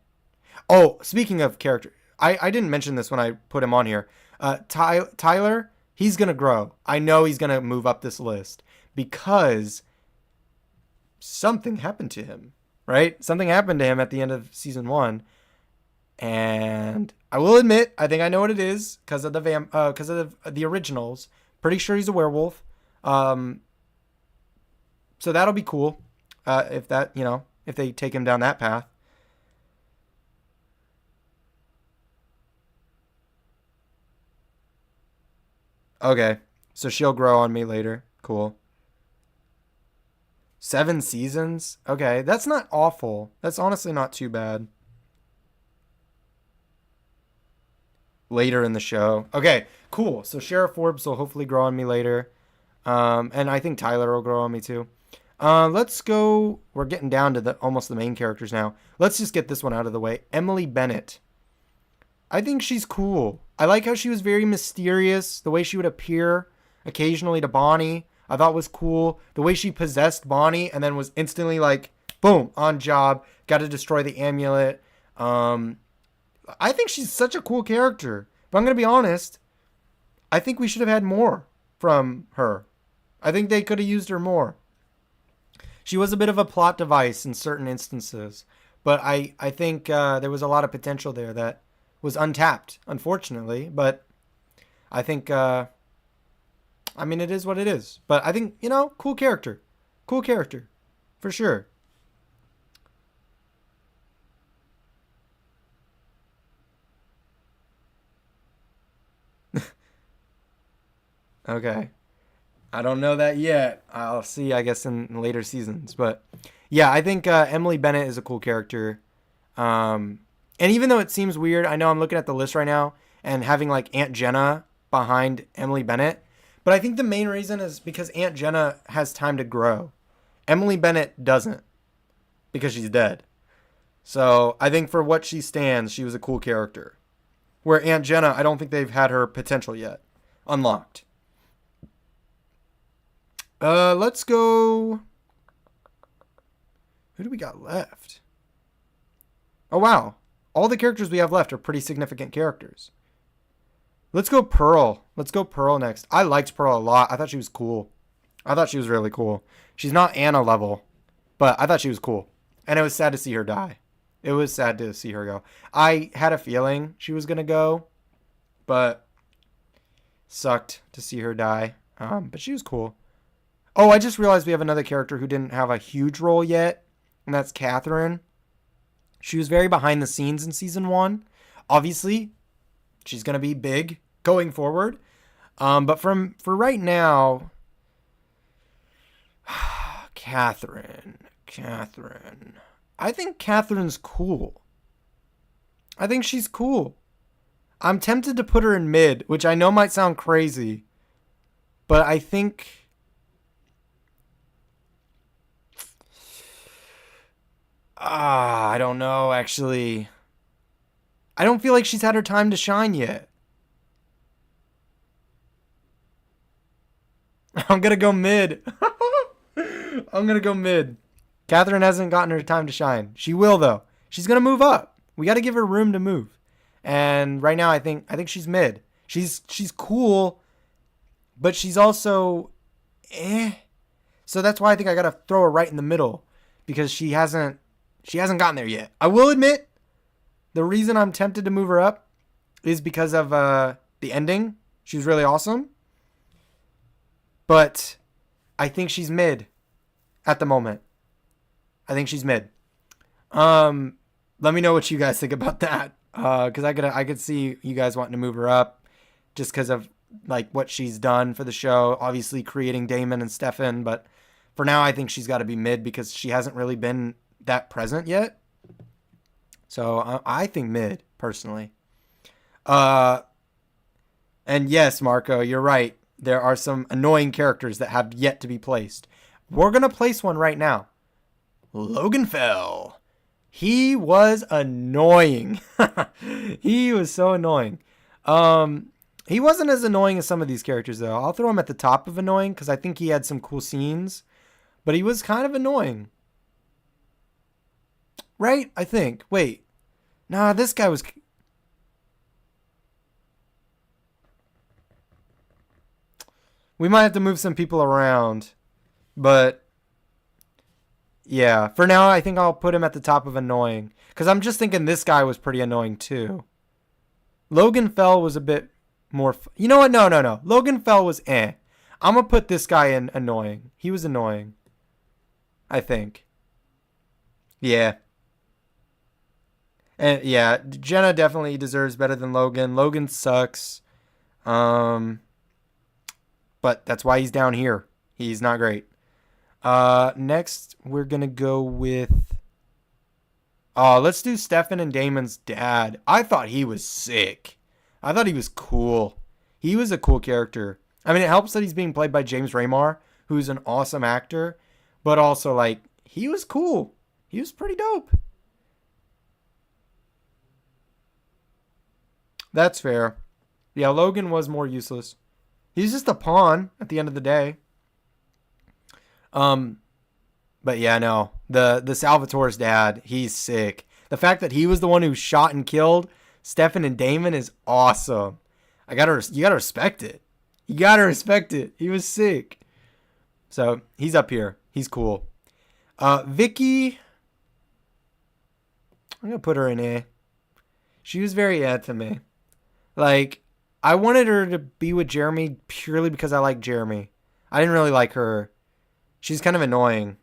Oh, speaking of character, I didn't mention this when I put him on here. Tyler, he's gonna grow. I know he's gonna move up this list because something happened to him. Right? Something happened to him at the end of season one, and I will admit, I think I know what it is because of because of the originals. Pretty sure he's a werewolf. Um, so that'll be cool. If that, if they take him down that path. Okay, so she'll grow on me later. Cool. 7 seasons. Okay, that's not awful. That's honestly not too bad. Later in the show. Okay, cool. So Sheriff Forbes will hopefully grow on me later. And I think Tyler will grow on me too. Let's go. We're getting down to the almost the main characters now. Let's just get this one out of the way. Emily Bennett. I think she's cool. I like how she was very mysterious. The way she would appear occasionally to Bonnie, I thought was cool. The way she possessed Bonnie and then was instantly like, boom, on job. Got to destroy the amulet. I think she's such a cool character. But I'm going to be honest. I think we should have had more from her. I think they could have used her more. She was a bit of a plot device in certain instances. But I think there was a lot of potential there that was untapped, unfortunately. But I think, I mean, it is what it is. But I think, cool character. Cool character. For sure. Okay. I don't know that yet. I'll see, I guess, in later seasons. But yeah, I think Emily Bennett is a cool character. Um, and even though it seems weird, I know I'm looking at the list right now and having like Aunt Jenna behind Emily Bennett. But I think the main reason is because Aunt Jenna has time to grow. Emily Bennett doesn't because she's dead. So I think for what she stands, she was a cool character. Where Aunt Jenna, I don't think they've had her potential yet unlocked. Let's go. Who do we got left? Oh, wow. All the characters we have left are pretty significant characters. Let's go Pearl. Let's go Pearl next. I liked Pearl a lot. I thought she was cool. I thought she was really cool. She's not Anna level, but I thought she was cool. And it was sad to see her die. It was sad to see her go. I had a feeling she was going to go, but sucked to see her die. But she was cool. Oh, I just realized we have another character who didn't have a huge role yet, and that's Catherine. She was very behind the scenes in season 1. Obviously, she's going to be big going forward. But for right now, Catherine. I think Catherine's cool. I think she's cool. I'm tempted to put her in mid, which I know might sound crazy, but I think... I don't know, actually. I don't feel like she's had her time to shine yet. I'm going to go mid. I'm going to go mid. Catherine hasn't gotten her time to shine. She will, though. She's going to move up. We got to give her room to move. And right now, I think she's mid. She's cool, but she's also So that's why I think I got to throw her right in the middle, because she hasn't gotten there yet. I will admit, the reason I'm tempted to move her up is because of the ending. She was really awesome. But I think she's mid at the moment. I think she's mid. Let me know what you guys think about that. Because I could see you guys wanting to move her up just because of like what she's done for the show. Obviously creating Damon and Stefan. But for now, I think she's got to be mid because she hasn't really been that present yet. So I think mid, personally. And yes, Marco, you're right. There are some annoying characters that have yet to be placed. We're going to place one right now. Logan Fell. He was annoying. He was so annoying. He wasn't as annoying as some of these characters, though. I'll throw him at the top of annoying because I think he had some cool scenes. But he was kind of annoying. Right? I think. Wait. Nah, this guy was... We might have to move some people around. But... yeah. For now, I think I'll put him at the top of annoying. Because I'm just thinking this guy was pretty annoying, too. Logan Fell was a bit more... you know what? No. Logan Fell was eh. I'm going to put this guy in annoying. He was annoying. I think. Yeah. And yeah, Jenna definitely deserves better than Logan. Logan sucks. But that's why he's down here. He's not great. Next we're gonna go with let's do Stefan and Damon's dad. I thought he was sick. I thought he was cool. He was a cool character. I mean, it helps that he's being played by James Remar, who's an awesome actor, but also like he was cool. He was pretty dope. That's fair. Yeah, Logan was more useless. He's just a pawn at the end of the day. But yeah, no. The Salvatore's dad, he's sick. The fact that he was the one who shot and killed Stefan and Damon is awesome. You gotta respect it. You gotta respect it. He was sick. So he's up here. He's cool. Vicky. I'm gonna put her in A. She was very to me. Like, I wanted her to be with Jeremy purely because I like Jeremy. I didn't really like her. She's kind of annoying.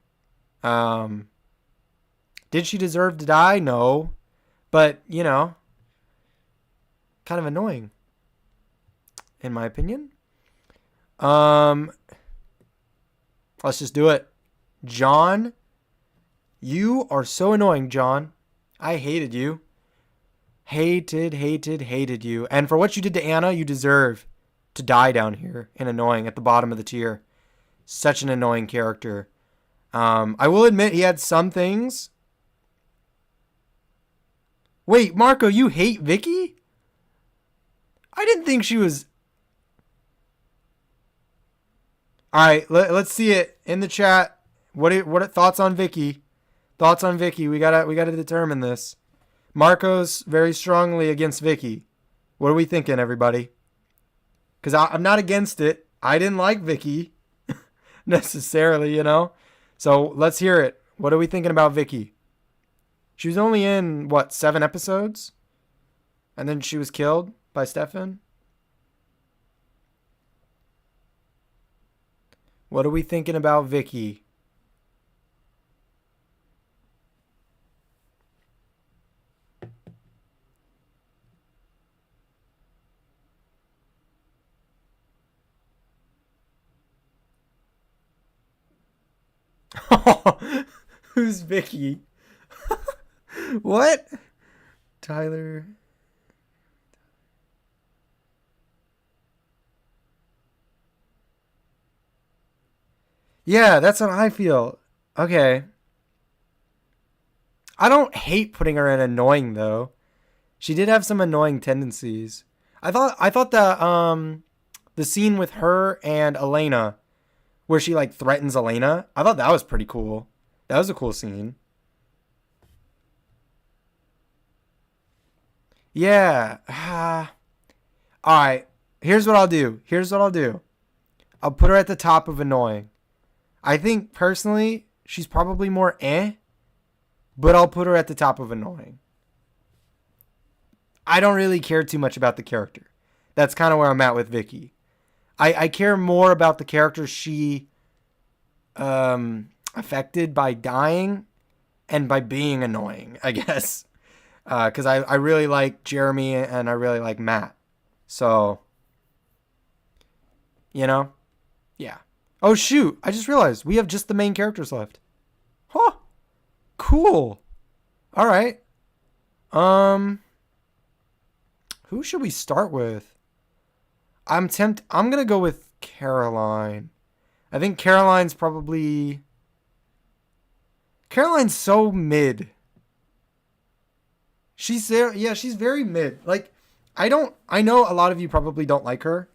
Um, did she deserve to die? No. But, kind of annoying, in my opinion. Um, let's just do it. John, you are so annoying, John. I hated you. Hated you. And for what you did to Anna, you deserve to die down here and annoying at the bottom of the tier. Such an annoying character. I will admit he had some things. Wait, Marco, you hate Vicky? I didn't think she was... Alright, let's see it in the chat. What are thoughts on Vicky? Thoughts on Vicky. We gotta determine this. Marco's very strongly against Vicky. What are we thinking, everybody? Because I'm not against it. I didn't like Vicky necessarily, So let's hear it. What are we thinking about Vicky? She was only in, 7 episodes? And then she was killed by Stefan? What are we thinking about Vicky? Who's Vicky? What? Tyler. Yeah, that's what I feel. Okay. I don't hate putting her in annoying though. She did have some annoying tendencies. I thought that the scene with her and Elena where she like threatens Elena, I thought that was pretty cool. That was a cool scene. Yeah. All right. Here's what I'll do. I'll put her at the top of annoying. I think personally she's probably more but I'll put her at the top of annoying. I don't really care too much about the character. That's kind of where I'm at with Vicky. I care more about the character she affected by dying and by being annoying, I guess. Because I really like Jeremy and I really like Matt. So, yeah. Oh, shoot. I just realized we have just the main characters left. Huh. Cool. All right. Who should we start with? I'm going to go with Caroline. I think Caroline's so mid. She's there. Yeah, she's very mid. Like, I know a lot of you probably don't like her.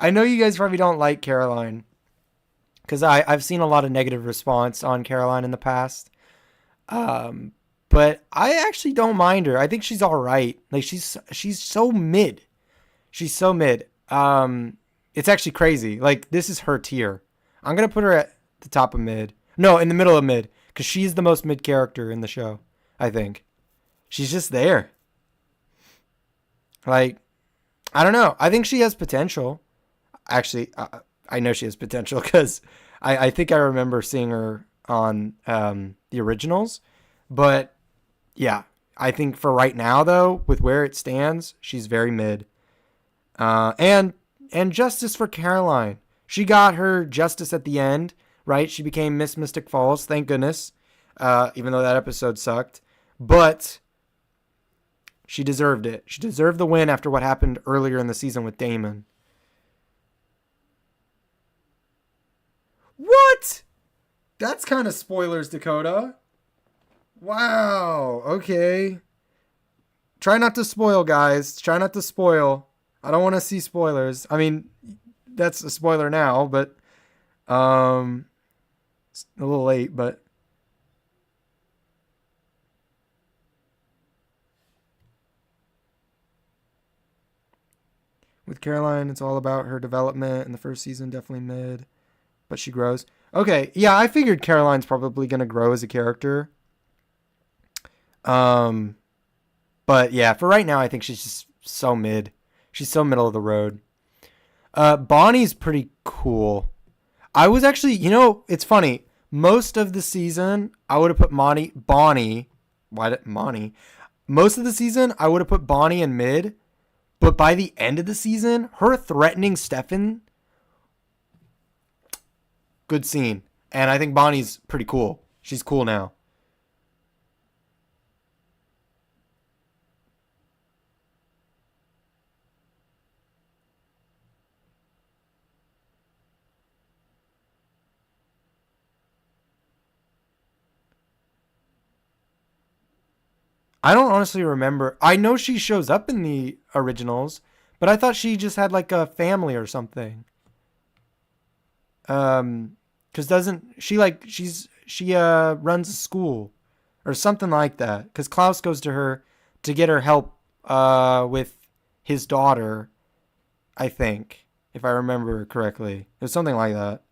I know you guys probably don't like Caroline. Because I've seen a lot of negative response on Caroline in the past. But I actually don't mind her. I think she's all right. Like, she's so mid. She's so mid. It's actually crazy. Like, this is her tier. I'm going to put her at the top of mid. No, in the middle of mid. Because she's the most mid character in the show, I think. She's just there. Like, I don't know. I think she has potential. Actually, I know she has potential because I think I remember seeing her on the originals. But, yeah. I think for right now, though, with where it stands, she's very mid. And justice for Caroline. She got her justice at the end, right? She became Miss Mystic Falls, thank goodness. Even though that episode sucked. But she deserved it. She deserved the win after what happened earlier in the season with Damon. What? That's kind of spoilers, Dakota. Wow. Okay. Try not to spoil, guys. Try not to spoil. I don't want to see spoilers. I mean, that's a spoiler now, but it's a little late, but with Caroline, it's all about her development in the first season, definitely mid, but she grows. Okay, yeah, I figured Caroline's probably gonna grow as a character. Um, but yeah, for right now, I think she's just so mid. She's so middle of the road. Bonnie's pretty cool. I was actually, it's funny. Most of the season, I would have put Bonnie. Why did Bonnie? Most of the season, I would have put Bonnie in mid. But by the end of the season, her threatening Stefan, good scene. And I think Bonnie's pretty cool. She's cool now. I don't honestly remember. I know she shows up in the originals, but I thought she just had like a family or something. Cuz doesn't she like she runs a school or something like that, cuz Klaus goes to her to get her help with his daughter, I think, if I remember correctly. It was something like that.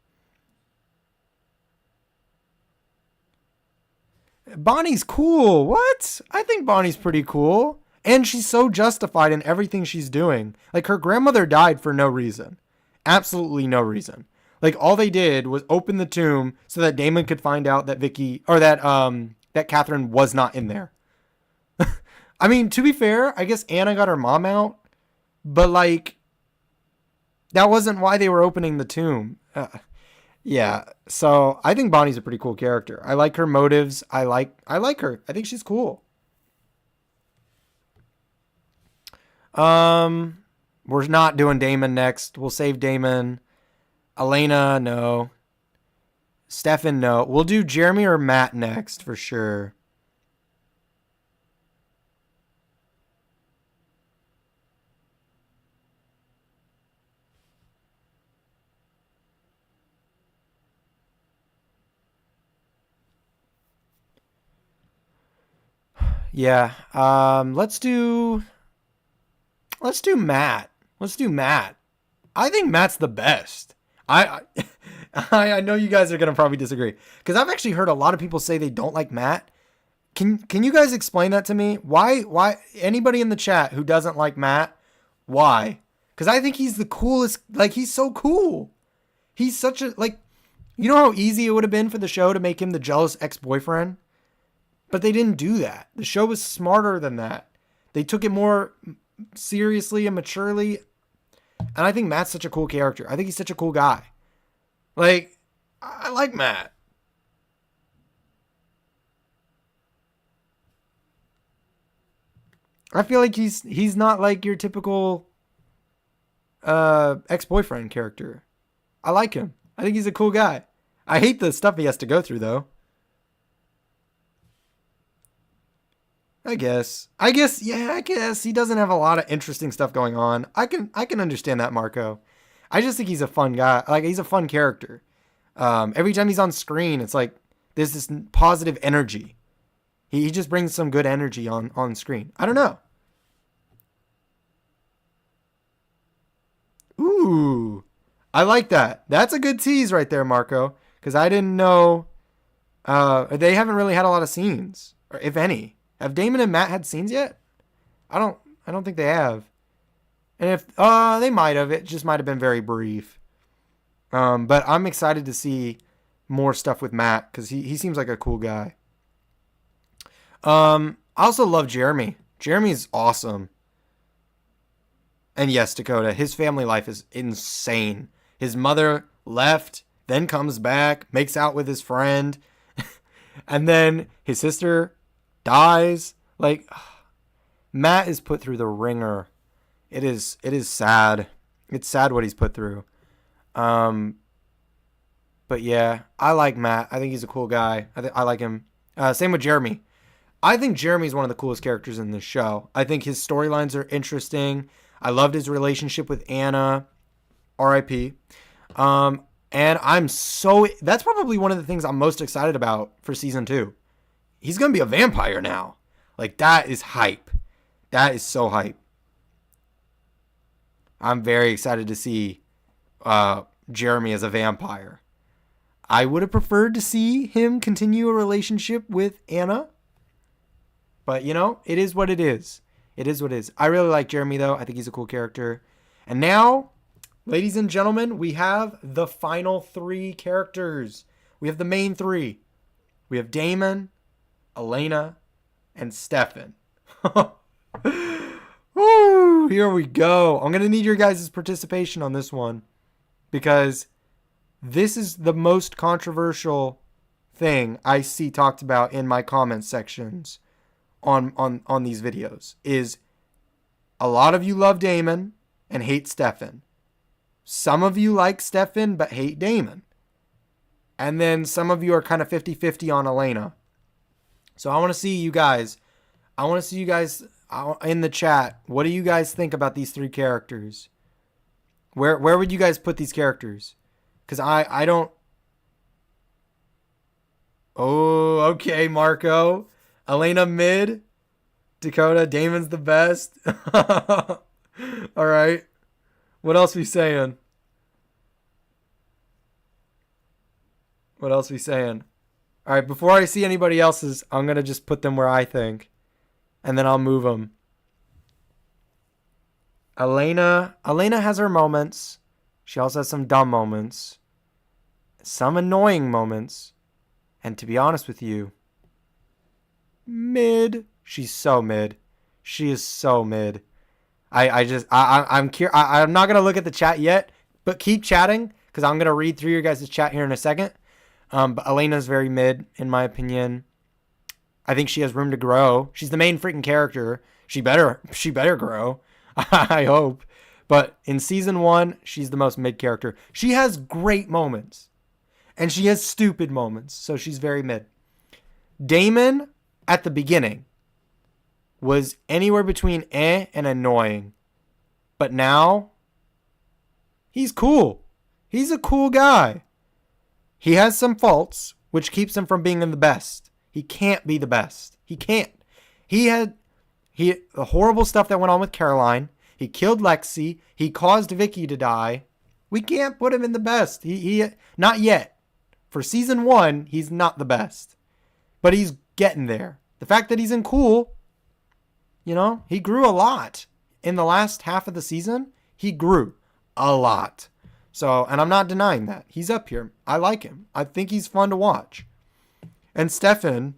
Bonnie's cool. What? I think Bonnie's pretty cool. And she's so justified in everything she's doing. Like, her grandmother died for no reason. Absolutely no reason. Like, all they did was open the tomb so that Damon could find out that Vicky, or that Catherine was not in there. I mean, to be fair, I guess Anna got her mom out, but like, that wasn't why they were opening the tomb. Yeah, so I think Bonnie's a pretty cool character. I like her motives. I like her. I think she's cool. Um, we're not doing Damon next. We'll save Damon. Elena, no. Stefan, no. We'll do Jeremy or Matt next for sure. Yeah. Let's do Matt. Let's do Matt. I think Matt's the best. I know you guys are gonna probably disagree because I've actually heard a lot of people say they don't like Matt. Can you guys explain that to me? Why anybody in the chat who doesn't like Matt? Why? Because I think he's the coolest. Like, he's so cool. He's such a like. You know how easy it would have been for the show to make him the jealous ex boyfriend, but they didn't do that. The show was smarter than that. They took it more seriously and maturely, and I think Matt's such a cool character. I think he's such a cool guy. Like, I like Matt. I feel like he's not like your typical ex-boyfriend character. I like him. I think he's a cool guy. I hate the stuff he has to go through though. I guess he doesn't have a lot of interesting stuff going on. I can understand that, Marco. I just think he's a fun guy. Like, he's a fun character. Every time he's on screen, it's like there's this positive energy. He just brings some good energy on screen. I don't know. Ooh, I like that. That's a good tease right there, Marco. Because I didn't know. They haven't really had a lot of scenes, or if any. Have Damon and Matt had scenes yet? I don't. I don't think they have. And if they might have, it just might have been very brief. But I'm excited to see more stuff with Matt because he seems like a cool guy. I also love Jeremy. Jeremy's awesome. And yes, Dakota, his family life is insane. His mother left, then comes back, makes out with his friend, and then his sister dies. Like, Matt is put through the ringer. It is sad. It's sad what he's put through. Um, but yeah, I like Matt. I think he's a cool guy. I like him. Same with Jeremy. I think Jeremy's one of the coolest characters in this show. I think his storylines are interesting. I loved his relationship with Anna, R.I.P. And that's probably one of the things I'm most excited about for season 2. He's gonna be a vampire now. Like, that is hype. That is so hype. I'm very excited to see Jeremy as a vampire. I would have preferred to see him continue a relationship with Anna. But, you know, it is what it is. It is what it is. I really like Jeremy, though. I think he's a cool character. And now, ladies and gentlemen, we have the final 3 characters. We have the main 3. We have Damon, Elena, and Stefan. Woo! Here we go. I'm going to need your guys' participation on this one, because this is the most controversial thing I see talked about in my comment sections on these videos. Is a lot of you love Damon and hate Stefan. Some of you like Stefan but hate Damon. And then some of you are kind of 50-50 on Elena. So I want to see you guys. I want to see you guys in the chat. What do you guys think about these 3 characters? Where would you guys put these characters? Because I don't... Oh, okay, Marco. Elena mid. Dakota, Damon's the best. All right. What else we saying? What else we saying? All right, before I see anybody else's, I'm going to just put them where I think. And then I'll move them. Elena has her moments. She also has some dumb moments. Some annoying moments. And to be honest with you, mid. She's so mid. She is so mid. I'm not going to look at the chat yet, but keep chatting, because I'm going to read through your guys' chat here in a second. But Elena's very mid, in my opinion. I think she has room to grow. She's the main freaking character. She better grow. I hope. But in season 1, she's the most mid character. She has great moments. And she has stupid moments. So she's very mid. Damon, at the beginning, was anywhere between and annoying. But now, he's cool. He's a cool guy. He has some faults, which keeps him from being the best. He can't be the best. He can't. He had the horrible stuff that went on with Caroline. He killed Lexi. He caused Vicky to die. We can't put him in the best. He not yet. For season 1, he's not the best. But he's getting there. The fact that he's in cool, you know, he grew a lot. In the last half of the season, he grew a lot. So, and I'm not denying that. He's up here. I like him. I think he's fun to watch. And Stefan,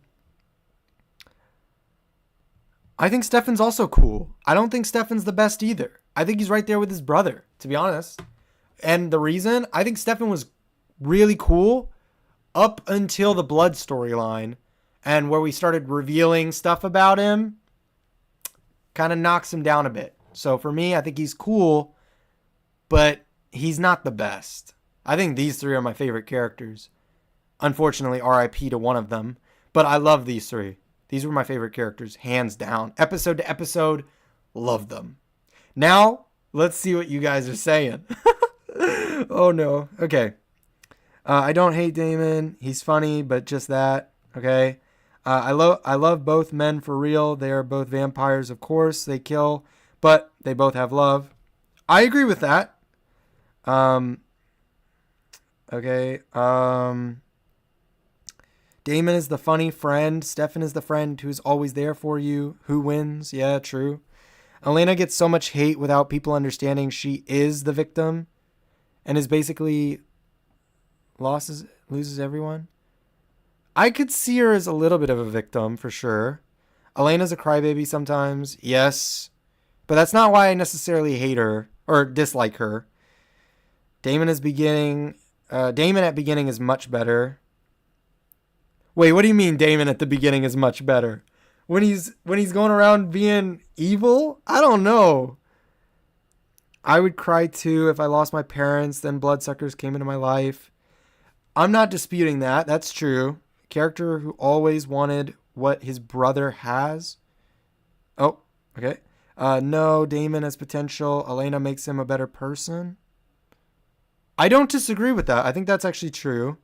I think Stefan's also cool. I don't think Stefan's the best either. I think he's right there with his brother, to be honest. And the reason, I think Stefan was really cool up until the blood storyline, and where we started revealing stuff about him kind of knocks him down a bit. So for me, I think he's cool, but he's not the best. I think these 3 are my favorite characters. Unfortunately, RIP to one of them. But I love these 3. These were my favorite characters, hands down. Episode to episode, love them. Now, let's see what you guys are saying. Oh, no. Okay. I don't hate Damon. He's funny, but just that. Okay. I love both men for real. They are both vampires, of course. They kill, but they both have love. I agree with that. Okay. Damon is the funny friend. Stefan is the friend who's always there for you. Who wins? Yeah, true. Elena gets so much hate without people understanding she is the victim and is basically loses everyone. I could see her as a little bit of a victim for sure. Elena's a crybaby sometimes. Yes. But that's not why I necessarily hate her or dislike her. Damon at beginning is much better. Wait, what do you mean Damon at the beginning is much better? When he's going around being evil? I don't know. I would cry too if I lost my parents, then bloodsuckers came into my life. I'm not disputing that. That's true. A character who always wanted what his brother has. Oh, okay. No, Damon has potential. Elena makes him a better person. I don't disagree with that. I think that's actually true.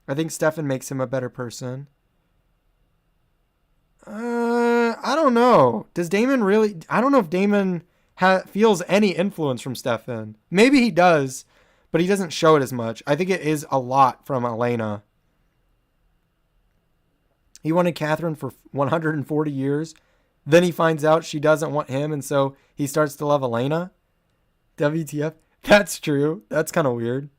I think Stefan makes him a better person. I don't know. Does Damon really... I don't know if Damon feels any influence from Stefan. Maybe he does, but he doesn't show it as much. I think it is a lot from Elena. He wanted Catherine for 140 years. Then he finds out she doesn't want him, and so he starts to love Elena. WTF? That's true. That's kind of weird.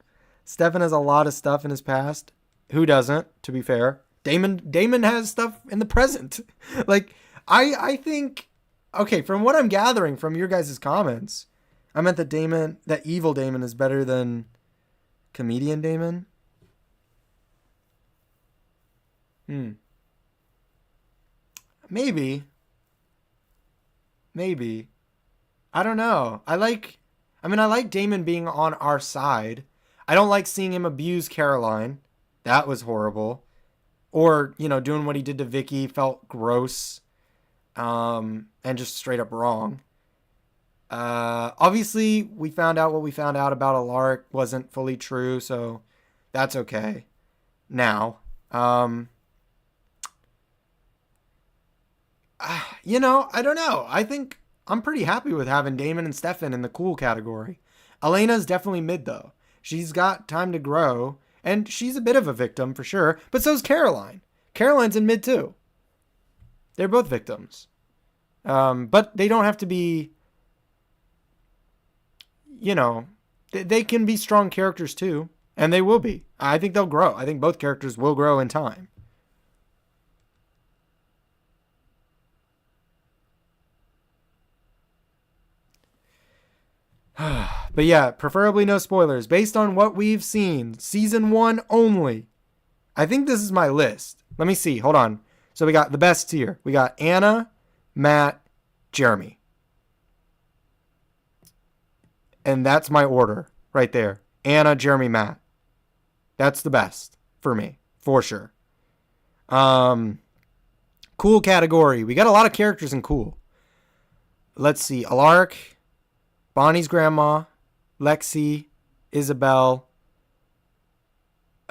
Stefan has a lot of stuff in his past. Who doesn't, to be fair? Damon has stuff in the present. Like, I think, okay, from what I'm gathering from your guys' comments, I meant that evil Damon is better than comedian Damon. Maybe. I don't know. I like Damon being on our side. I don't like seeing him abuse Caroline. That was horrible. Or, doing what he did to Vicky felt gross. And just straight up wrong. Obviously, we found out what we found out about Alaric wasn't fully true, so that's okay. Now, I don't know. I think I'm pretty happy with having Damon and Stefan in the cool category. Elena's definitely mid, though. She's got time to grow, and she's a bit of a victim for sure, but so's Caroline. Caroline's in mid, too. They're both victims. But they don't have to be, they can be strong characters, too, and they will be. I think they'll grow. I think both characters will grow in time. But yeah, preferably no spoilers. Based on what we've seen, season 1 only. I think this is my list. Let me see. Hold on. So we got the best tier. We got Anna, Matt, Jeremy. And that's my order right there. Anna, Jeremy, Matt. That's the best for me, for sure. Cool category. We got a lot of characters in cool. Let's see. Alaric, Bonnie's grandma, Lexi, Isabel,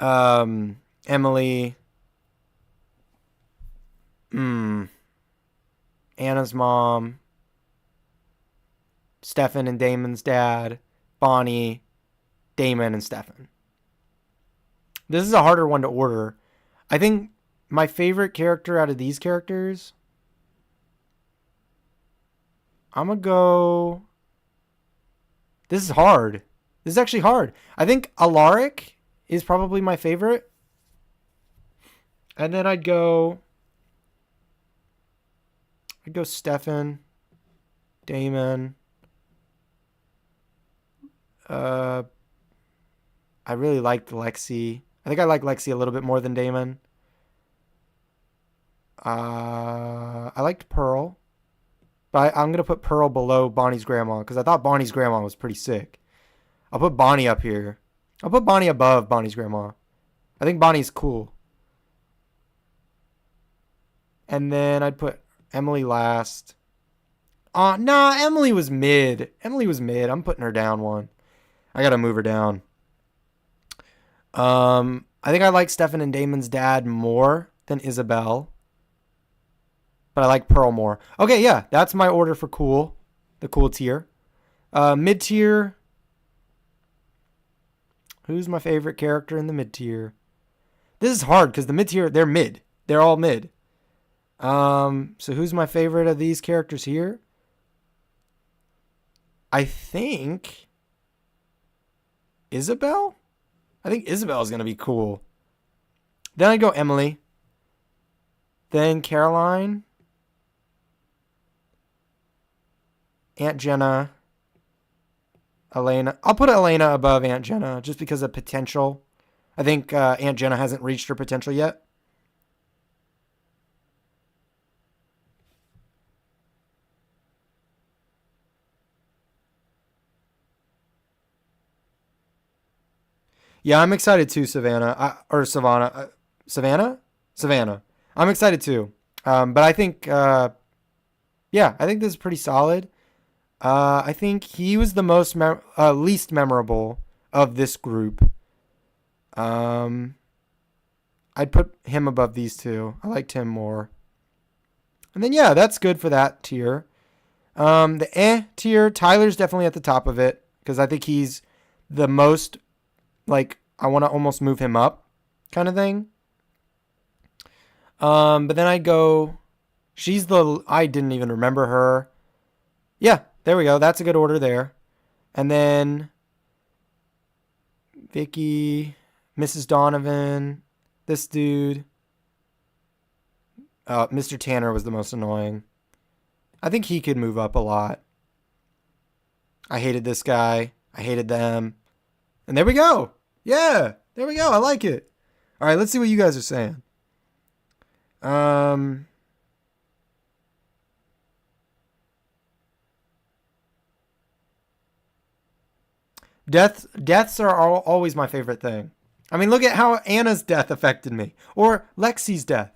Emily, Anna's mom, Stefan and Damon's dad, Bonnie, Damon, and Stefan. This is a harder one to order. I think my favorite character out of these characters, I'm going to go... This is hard. This is actually hard. I think Alaric is probably my favorite. And then I'd go Stefan, Damon. I really liked Lexi. I think I like Lexi a little bit more than Damon. I liked Pearl. But I'm going to put Pearl below Bonnie's grandma because I thought Bonnie's grandma was pretty sick. I'll put Bonnie up here. I'll put Bonnie above Bonnie's grandma. I think Bonnie's cool. And then I'd put Emily last. Nah, Emily was mid. I'm putting her down one. I got to move her down. I think I like Stefan and Damon's dad more than Isabel. But I like Pearl more. Okay, yeah, that's my order for cool. The cool tier. Mid tier. Who's my favorite character in the mid tier? This is hard because the mid tier, they're mid. They're all mid. So who's my favorite of these characters here? I think Isabel? I think Isabel is going to be cool. Then I go Emily. Then Caroline. Aunt Jenna, Elena. I'll put Elena above Aunt Jenna just because of potential. I think Aunt Jenna hasn't reached her potential yet. Yeah, I'm excited too, Savannah. Savannah. I'm excited too. But I think, I think this is pretty solid. I think he was the most least memorable of this group. I'd put him above these two. I liked him more. And then, yeah, that's good for that tier. The tier, Tyler's definitely at the top of it because I think he's the most Like, I want to almost move him up kind of thing. But then I go, I didn't even remember her. Yeah, there we go. That's a good order there. And then Vicky, Mrs. Donovan, this dude. Mr. Tanner was the most annoying. I think he could move up a lot. I hated this guy. I hated them. And there we go. Yeah, there we go. I like it. All right, let's see what you guys are saying. Deaths are always my favorite thing. I mean, look at how Anna's death affected me. Or Lexi's death.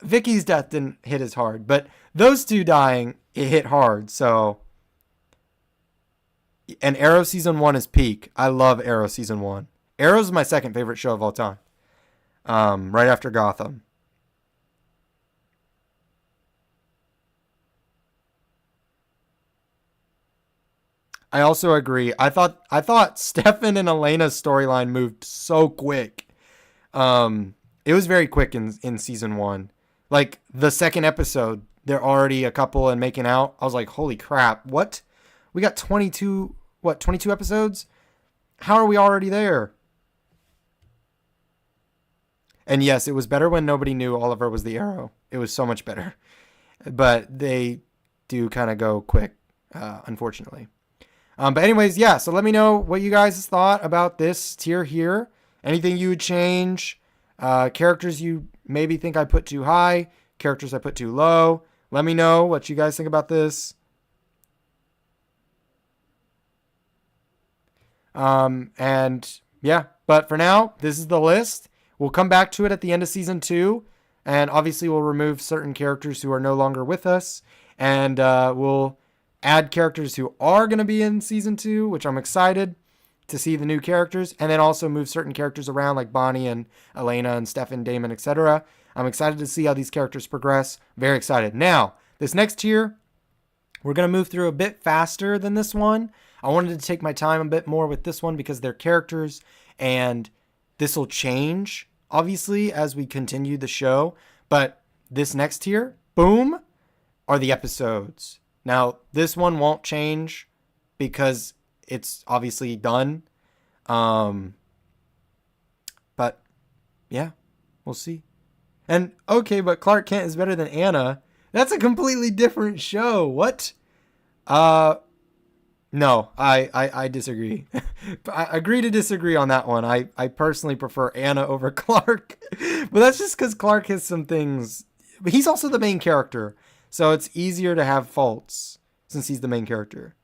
Vicky's death didn't hit as hard. But those two dying, it hit hard. So, and Arrow Season 1 is peak. I love Arrow Season 1. Arrow's my second favorite show of all time. Right after Gotham. I also agree. I thought Stefan and Elena's storyline moved so quick. It was very quick in season 1. Like the second episode, they're already a couple and making out. I was like, holy crap, what? We got 22 episodes? How are we already there? And yes, it was better when nobody knew Oliver was the Arrow. It was so much better. But they do kind of go quick, unfortunately. But anyways, yeah, so let me know what you guys thought about this tier here. Anything you would change. Characters you maybe think I put too high. Characters I put too low. Let me know what you guys think about this. And yeah, but for now, this is the list. We'll come back to it at the end of season 2. And obviously we'll remove certain characters who are no longer with us. And we'll add characters who are going to be in season 2, which I'm excited to see the new characters. And then also move certain characters around like Bonnie and Elena and Stefan, Damon, etc. I'm excited to see how these characters progress. Very excited. Now, this next tier, we're going to move through a bit faster than this one. I wanted to take my time a bit more with this one because they're characters and this will change, obviously, as we continue the show. But this next tier, boom, are the episodes. Now, this one won't change because it's obviously done. But yeah, we'll see. And okay, but Clark Kent is better than Anna. That's a completely different show. What? No, I disagree. I agree to disagree on that one. I personally prefer Anna over Clark. But that's just because Clark has some things. But he's also the main character. So it's easier to have faults since he's the main character.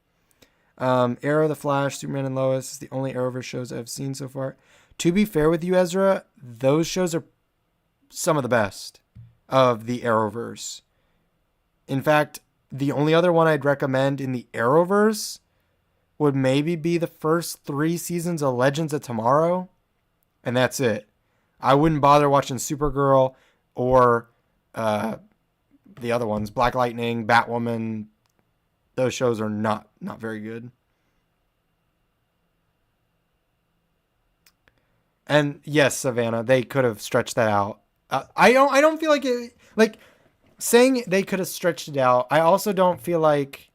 Arrow, The Flash, Superman, and Lois is the only Arrowverse shows I've seen so far. To be fair with you, Ezra, those shows are some of the best of the Arrowverse. In fact, the only other one I'd recommend in the Arrowverse would maybe be the first 3 seasons of Legends of Tomorrow. And that's it. I wouldn't bother watching Supergirl or the other ones, Black Lightning, Batwoman. Those shows are not very good. And yes, Savannah, they could have stretched that out. I don't feel like it, like saying they could have stretched it out. I also don't feel like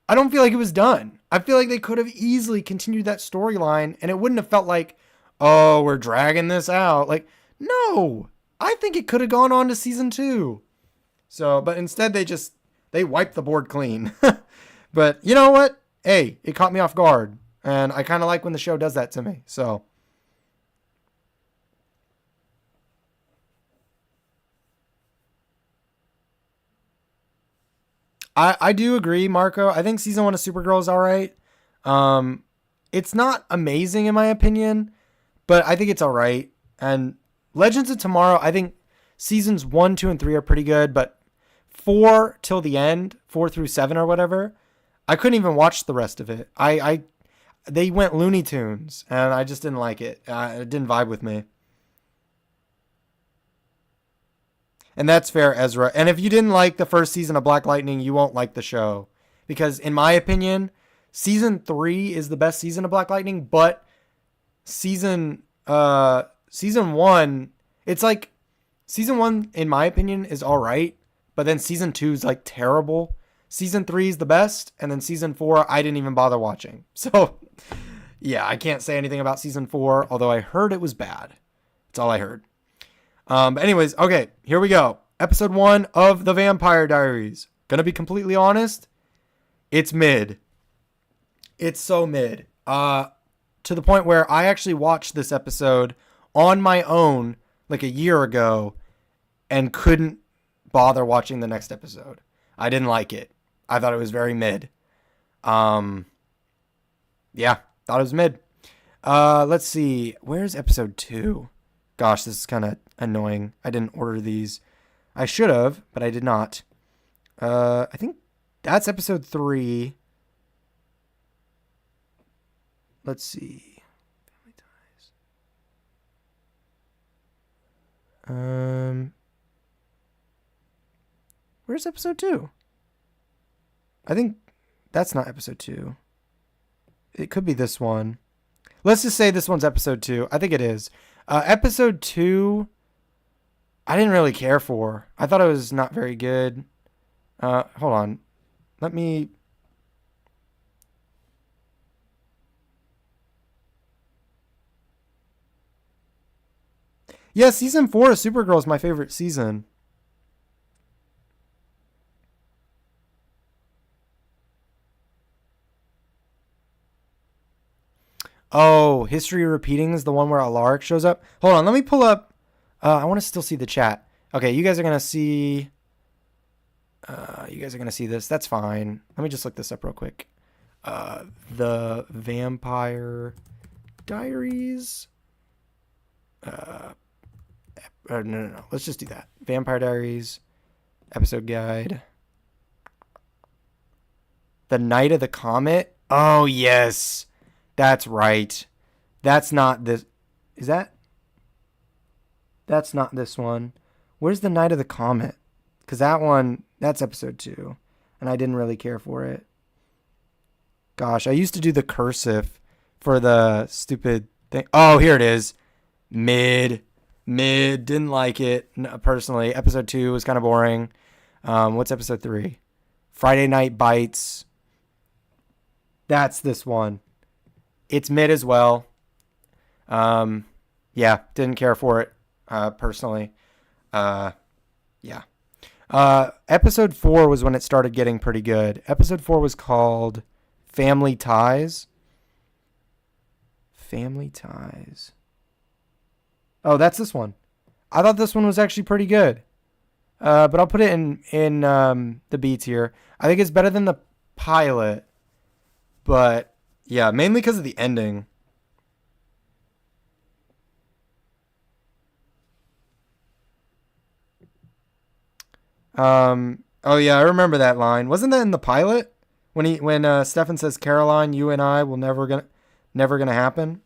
it was done. I feel like they could have easily continued that storyline and it wouldn't have felt like, oh, we're dragging this out. Like, no, I think it could have gone on to season 2. So, but instead they wiped the board clean. But you know what? Hey, it caught me off guard. And I kind of like when the show does that to me. So, I do agree, Marco. I think season 1 of Supergirl is all right. It's not amazing in my opinion, but I think it's all right. And Legends of Tomorrow, I think seasons 1, 2, and 3 are pretty good, but 4 till the end, 4 through 7 or whatever, I couldn't even watch the rest of it. They went Looney Tunes, and I just didn't like it. It didn't vibe with me. And that's fair, Ezra. And if you didn't like the first season of Black Lightning, you won't like the show. Because in my opinion, season 3 is the best season of Black Lightning, but season one, it's like season one, in my opinion, is all right, but then season two is like terrible. Season three is the best, and then season four, I didn't even bother watching. So, yeah, I can't say anything about season four, although I heard it was bad. That's all I heard. But anyways, okay, here we go. Episode 1 of The Vampire Diaries. Gonna be completely honest, it's mid. It's so mid. To the point where I actually watched this episode on my own like a year ago and couldn't bother watching the next episode. I didn't like it. I thought it was very mid. Yeah, thought it was mid. Let's see. Where's episode 2? Gosh, this is kind of annoying. I didn't order these. I should have, but I did not. I think that's episode 3. Let's see. Where's episode 2? I think that's not episode 2. It could be this one. Let's just say this one's episode 2. I think it is. Episode 2, I didn't really care for. I thought it was not very good. Hold on. Let me... Yeah, season 4 of Supergirl is my favorite season. Oh, History Repeating is the one where Alaric shows up. Hold on, let me pull up. I want to still see the chat. Okay, you guys are gonna see. You guys are gonna see this. That's fine. Let me just look this up real quick. The Vampire Diaries. No. Let's just do that. Vampire Diaries episode guide. The Night of the Comet. Oh yes. That's right. That's not this. Is that? That's not this one. Where's the Night of the Comet? Because that one, that's episode 2. And I didn't really care for it. Gosh, I used to do the cursive for the stupid thing. Oh, here it is. Mid. Didn't like it personally. Episode 2 was kind of boring. What's episode 3? Friday Night Bites. That's this one. It's mid as well. Yeah, didn't care for it personally. Yeah. Episode 4 was when it started getting pretty good. Episode 4 was called Family Ties. Family Ties. Oh, that's this one. I thought this one was actually pretty good. But I'll put it in the beats here. I think it's better than the pilot. But yeah, mainly because of the ending. Oh yeah, I remember that line. Wasn't that in the pilot? When Stefan says, "Caroline, you and I will never gonna happen."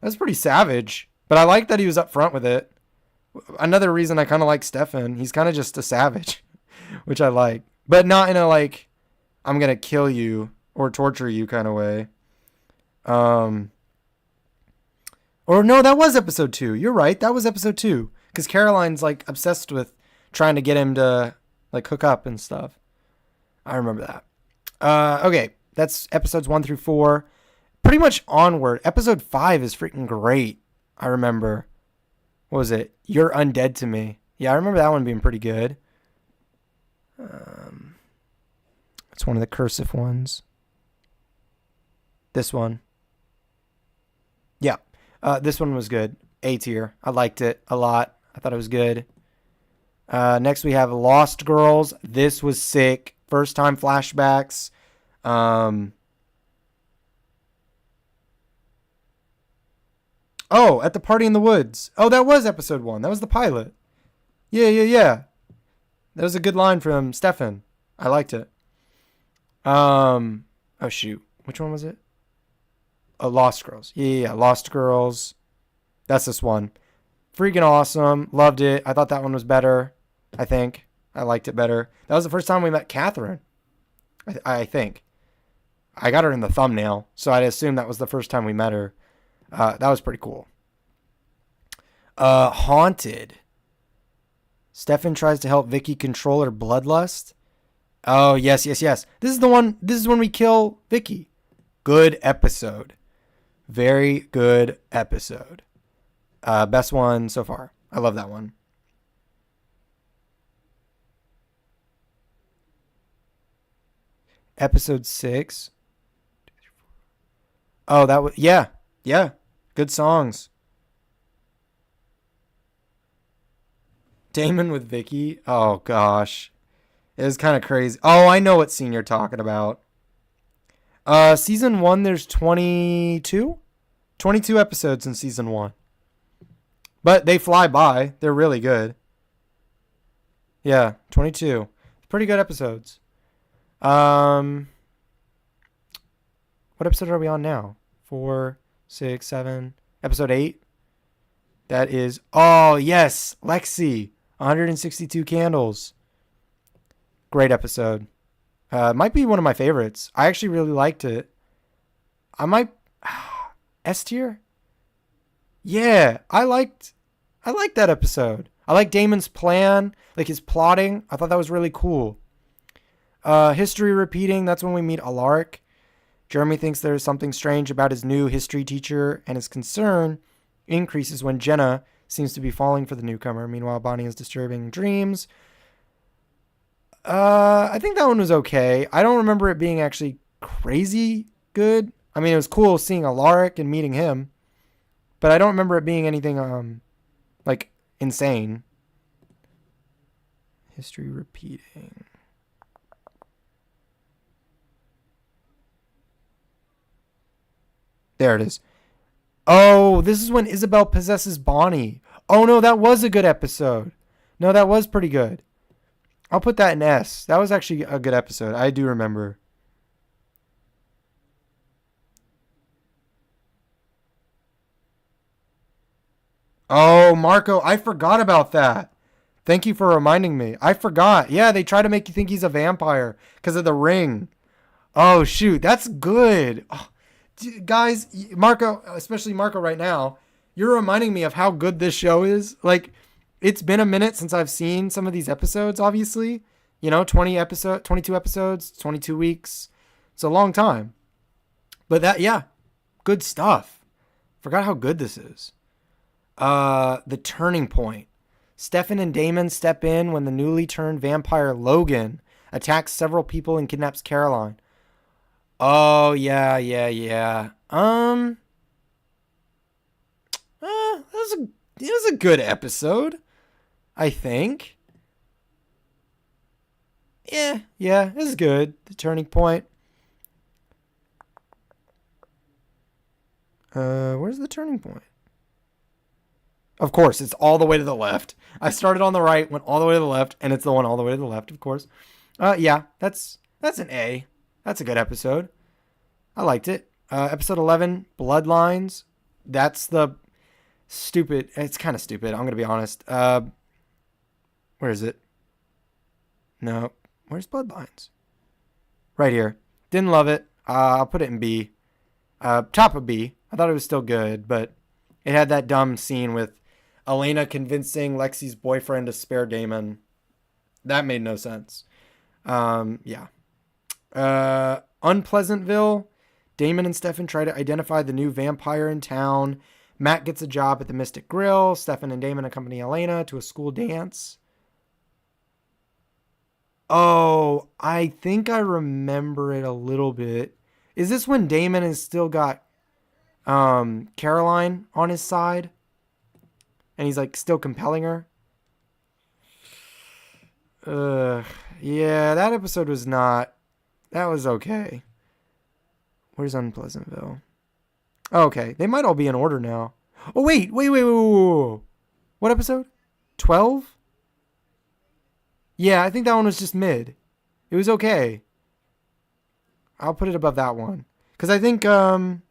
That's pretty savage. But I like that he was up front with it. Another reason I kind of like Stefan. He's kind of just a savage, which I like. But not in a like, I'm gonna kill you or torture you kind of way. Or no, that was episode 2. You're right. That was episode 2. Because Caroline's like obsessed with trying to get him to like hook up and stuff. I remember that. Okay. That's episodes 1 through 4. Pretty much onward. Episode 5 is freaking great. I remember. What was it? You're Undead to Me. Yeah, I remember that one being pretty good. It's one of the cursive ones. This one. Yeah. This one was good. A tier. I liked it a lot. I thought it was good. Next we have Lost Girls. This was sick. First time flashbacks. Oh, At the Party in the Woods. Oh, that was episode 1. That was the pilot. Yeah. That was a good line from Stefan. I liked it. Oh shoot. Which one was it? Oh, Lost Girls. Yeah. Lost Girls. That's this one. Freaking awesome. Loved it. I thought that one was better. I think. I liked it better. That was the first time we met Catherine. I think. I got her in the thumbnail, so I'd assume that was the first time we met her. That was pretty cool. Haunted. Stefan tries to help Vicky control her bloodlust. Oh, yes. This is the one. This is when we kill Vicky. Good episode. Very good episode. Best one so far. I love that one. Episode 6. Oh, that was, yeah. Good songs. Damon with Vicky. Oh gosh, it was kind of crazy. Oh, I know what scene you're talking about. Season 1, there's 22 episodes in season 1, but they fly by. They're really good. Yeah, 22. Pretty good episodes. What episode are we on now? 4, 6, 7. Episode 8. That is, oh yes, Lexi. 162 candles. Great episode. Might be one of my favorites. I actually really liked it. I might S tier. Yeah, I liked that episode. I like Damon's plan, like his plotting. I thought that was really cool. History repeating. That's when we meet Alaric. Jeremy thinks there's something strange about his new history teacher, and his concern increases when Jenna seems to be falling for the newcomer. Meanwhile, Bonnie has disturbing dreams. I think that one was okay. I don't remember it being actually crazy good. I mean, it was cool seeing Alaric and meeting him, but I don't remember it being anything like insane. History repeating. There it is. Oh, this is when Isabel possesses Bonnie. Oh no, that was a good episode. No, that was pretty good. I'll put that in S. That was actually a good episode. I do remember. Oh, Marco, I forgot about that. Thank you for reminding me. I forgot. Yeah, they try to make you think he's a vampire because of the ring. Oh, shoot. That's good. Oh, guys, Marco, especially Marco right now, you're reminding me of how good this show is. Like, it's been a minute since I've seen some of these episodes, obviously. 22 episodes, 22 weeks. It's a long time. But yeah, good stuff. Forgot how good this is. The turning point. Stefan and Damon step in when the newly turned vampire Logan attacks several people and kidnaps Caroline. Oh, yeah. It was a good episode, I think. Yeah, it was good. The turning point. Where's the turning point? Of course, it's all the way to the left. I started on the right, went all the way to the left, and it's the one all the way to the left, of course. Yeah, that's an A. That's a good episode. I liked it. Episode 11, Bloodlines. That's the stupid. It's kind of stupid. I'm going to be honest. Where is it? No. Where's Bloodlines? Right here. Didn't love it. I'll put it in B. Top of B. I thought it was still good, but it had that dumb scene with Elena convincing Lexi's boyfriend to spare Damon. That made no sense. Yeah. Unpleasantville. Damon and Stefan try to identify the new vampire in town. Matt gets a job at the Mystic Grill. Stefan and Damon accompany Elena to a school dance. Oh, I think I remember it a little bit. Is this when Damon has still got Caroline on his side? And he's like still compelling her? Yeah, that episode was not... That was okay. Where's Unpleasantville? Oh, okay, they might all be in order now. Oh, wait. What episode? 12? Yeah, I think that one was just mid. It was okay. I'll put it above that one. Because I think the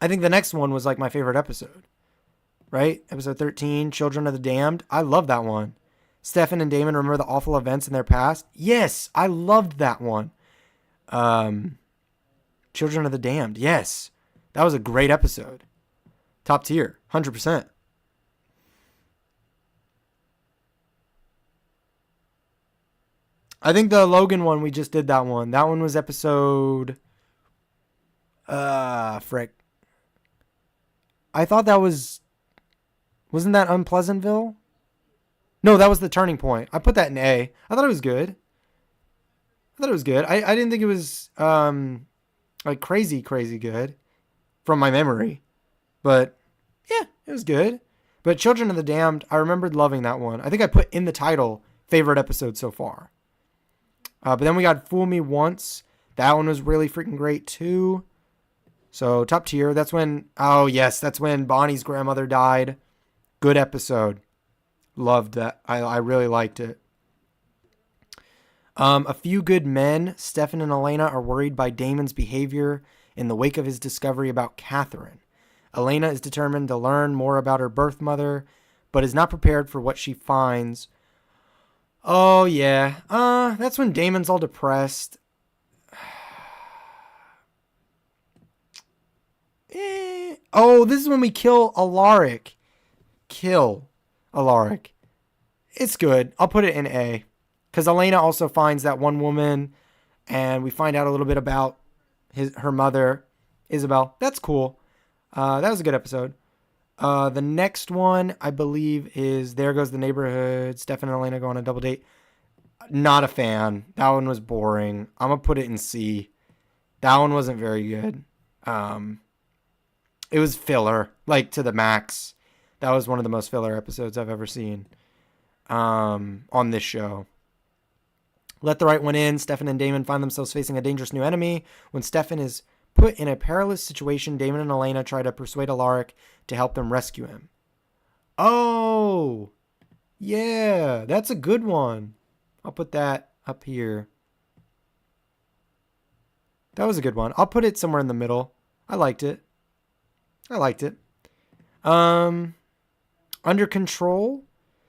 next one was like my favorite episode. Right? Episode 13, Children of the Damned. I love that one. Stefan and Damon remember the awful events in their past. Yes, I loved that one. Children of the Damned. Yes. That was a great episode. Top tier, 100%. I think the Logan one, we just did that one. That one was episode... frick. I thought that was... Wasn't that Unpleasantville? No, that was the Turning Point. I put that in A. I thought it was good. I didn't think it was like crazy good from my memory. But yeah, it was good. But Children of the Damned, I remembered loving that one. I think I put in the title favorite episode so far. But then we got Fool Me Once. That one was really freaking great too. So top tier. That's when Bonnie's grandmother died. Good episode. Loved that. I really liked it. A Few Good Men. Stefan and Elena are worried by Damon's behavior in the wake of his discovery about Catherine. Elena is determined to learn more about her birth mother, but is not prepared for what she finds. Oh, yeah. That's when Damon's all depressed. Oh, this is when we kill Alaric. It's good. I'll put it in A. Because Elena also finds that one woman, and we find out a little bit about her mother, Isabel. That's cool. That was a good episode. The next one, I believe, is There Goes the Neighborhood. Stefan and Elena go on a double date. Not a fan. That one was boring. I'm going to put it in C. That one wasn't very good. It was filler, like to the max. That was one of the most filler episodes I've ever seen on this show. Let the Right One In. Stefan and Damon find themselves facing a dangerous new enemy. When Stefan is put in a perilous situation, Damon and Elena try to persuade Alaric to help them rescue him. Oh, yeah, that's a good one. I'll put that up here. That was a good one. I'll put it somewhere in the middle. I liked it. Under Control.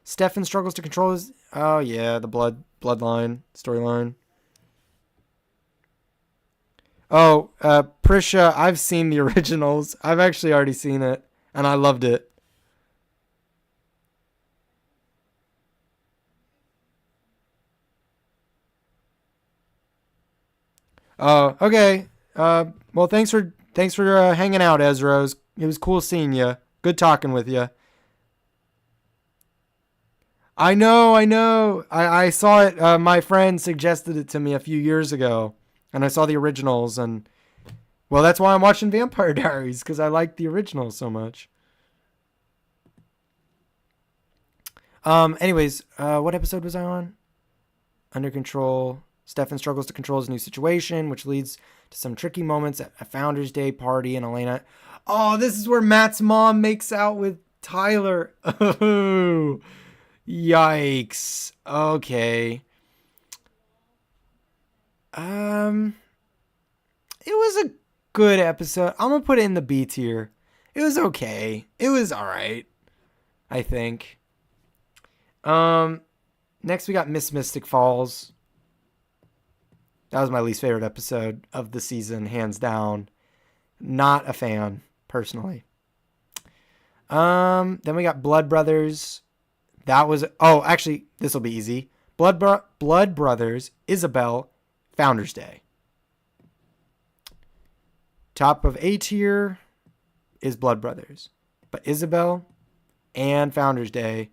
Stefan struggles to control his... Oh, yeah, the bloodline storyline. Oh, Prisha, I've seen the originals. I've actually already seen it, and I loved it. Oh, okay. Well, thanks for hanging out, Ezra. It was cool seeing you. Good talking with you. I know. I saw it. My friend suggested it to me a few years ago, and I saw the originals, and well, that's why I'm watching Vampire Diaries, because I like the originals so much. Anyways, what episode was I on? Under Control. Stefan struggles to control his new situation, which leads to some tricky moments at a Founders Day party, and Elena... Oh, this is where Matt's mom makes out with Tyler. Oh, yikes. Okay. It was a good episode. I'm gonna put it in the B tier. It was okay. It was alright, I think. Next we got Miss Mystic Falls. That was my least favorite episode of the season, hands down. Not a fan, personally. Then we got Blood Brothers. That was... Oh, actually, this will be easy. Blood Brothers, Isabel, Founders Day. Top of A tier is Blood Brothers. But Isabel and Founders Day,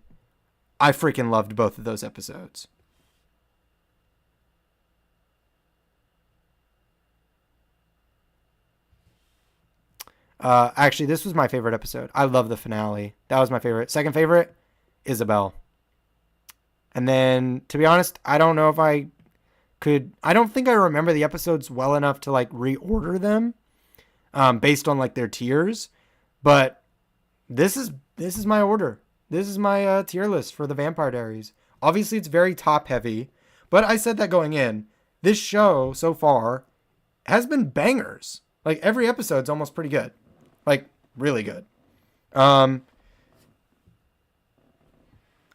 I freaking loved both of those episodes. Actually, this was my favorite episode. I love the finale. That was my favorite. Second favorite, Isabel. And then, to be honest, I don't know if I could... I don't think I remember the episodes well enough to, like, reorder them based on, like, their tiers. But this is my order. This is my tier list for the Vampire Diaries. Obviously, it's very top-heavy. But I said that going in. This show, so far, has been bangers. Like, every episode's almost pretty good. Like, really good. And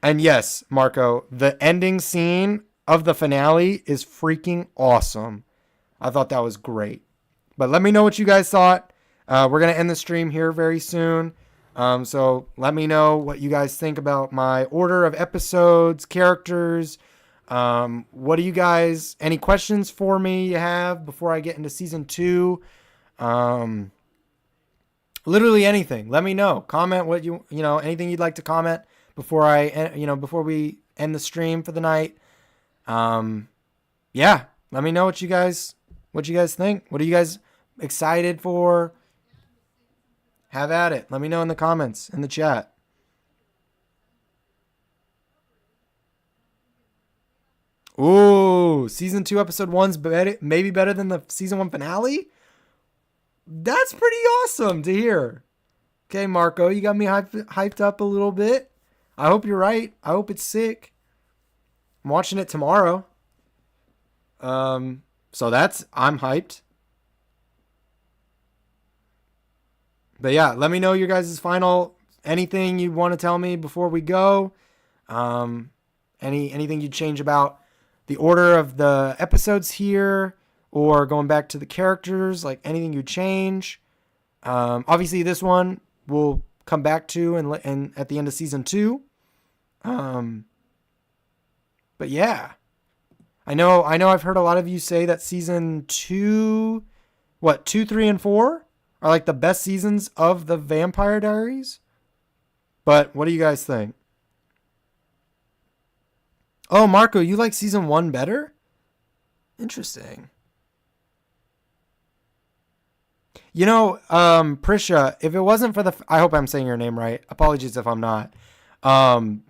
yes, Marco, the ending scene of the finale is freaking awesome. I thought that was great. But let me know what you guys thought. We're going to end the stream here very soon. So let me know what you guys think about my order of episodes, characters. What do you guys, any questions for me you have before I get into season 2? Um, Literally anything. Let me know. Comment what anything you'd like to comment before before we end the stream for the night. Um, yeah, let me know what you guys think. What are you guys excited for? Have at it. Let me know in the comments, in the chat. Ooh, season 2, episode 1's maybe better than the season 1 finale? That's pretty awesome to hear. Okay, Marco, you got me hyped up a little bit. I hope you're right. I hope it's sick. I'm watching it tomorrow. So I'm hyped. But yeah, let me know your guys' final, anything you want to tell me before we go. Um, anything you'd change about the order of the episodes here, or going back to the characters, like anything you change. Obviously, this one we'll come back to and at the end of season 2. But yeah, I know. I've heard a lot of you say that season 2, 2, 3, and 4 are like the best seasons of the Vampire Diaries. But what do you guys think? Oh, Marco, you like season 1 better? Interesting. Prisha, if it wasn't for I hope I'm saying your name right. Apologies if I'm not. Um,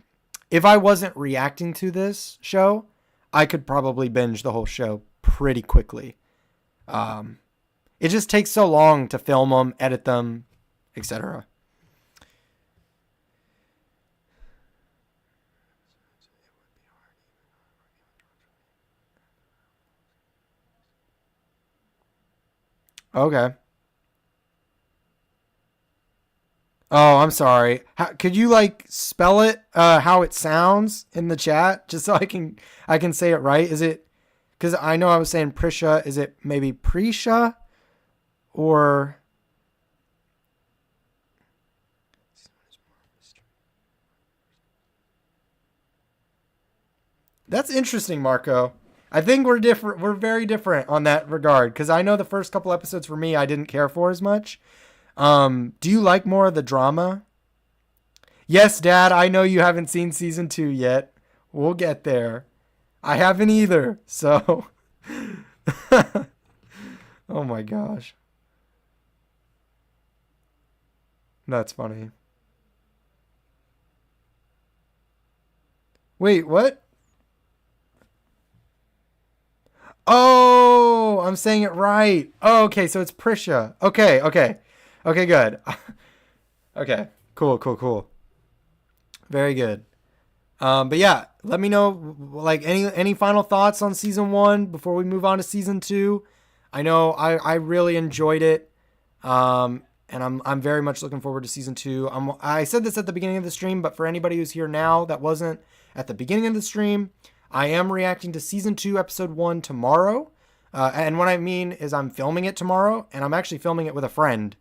if I wasn't reacting to this show, I could probably binge the whole show pretty quickly. It just takes so long to film them, edit them, etc. Okay. Oh, I'm sorry. Could you like spell it how it sounds in the chat just so I can say it right? Is it because I know I was saying Prisha? Is it maybe Prisha or? That's interesting, Marco. I think we're different. We're very different on that regard because I know the first couple episodes for me I didn't care for as much. Do you like more of the drama? Yes, Dad. I know you haven't seen season 2 yet. We'll get there. I haven't either. So, oh my gosh, that's funny. Wait, what? Oh, I'm saying it right. Oh, okay, so it's Prisha. Okay, good. Okay, cool. Very good. But yeah, let me know like any final thoughts on season 1 before we move on to season 2. I know I really enjoyed it. And I'm very much looking forward to season 2. I said this at the beginning of the stream, but for anybody who's here now that wasn't at the beginning of the stream, I am reacting to season 2, episode 1 tomorrow. And what I mean is I'm filming it tomorrow, and I'm actually filming it with a friend.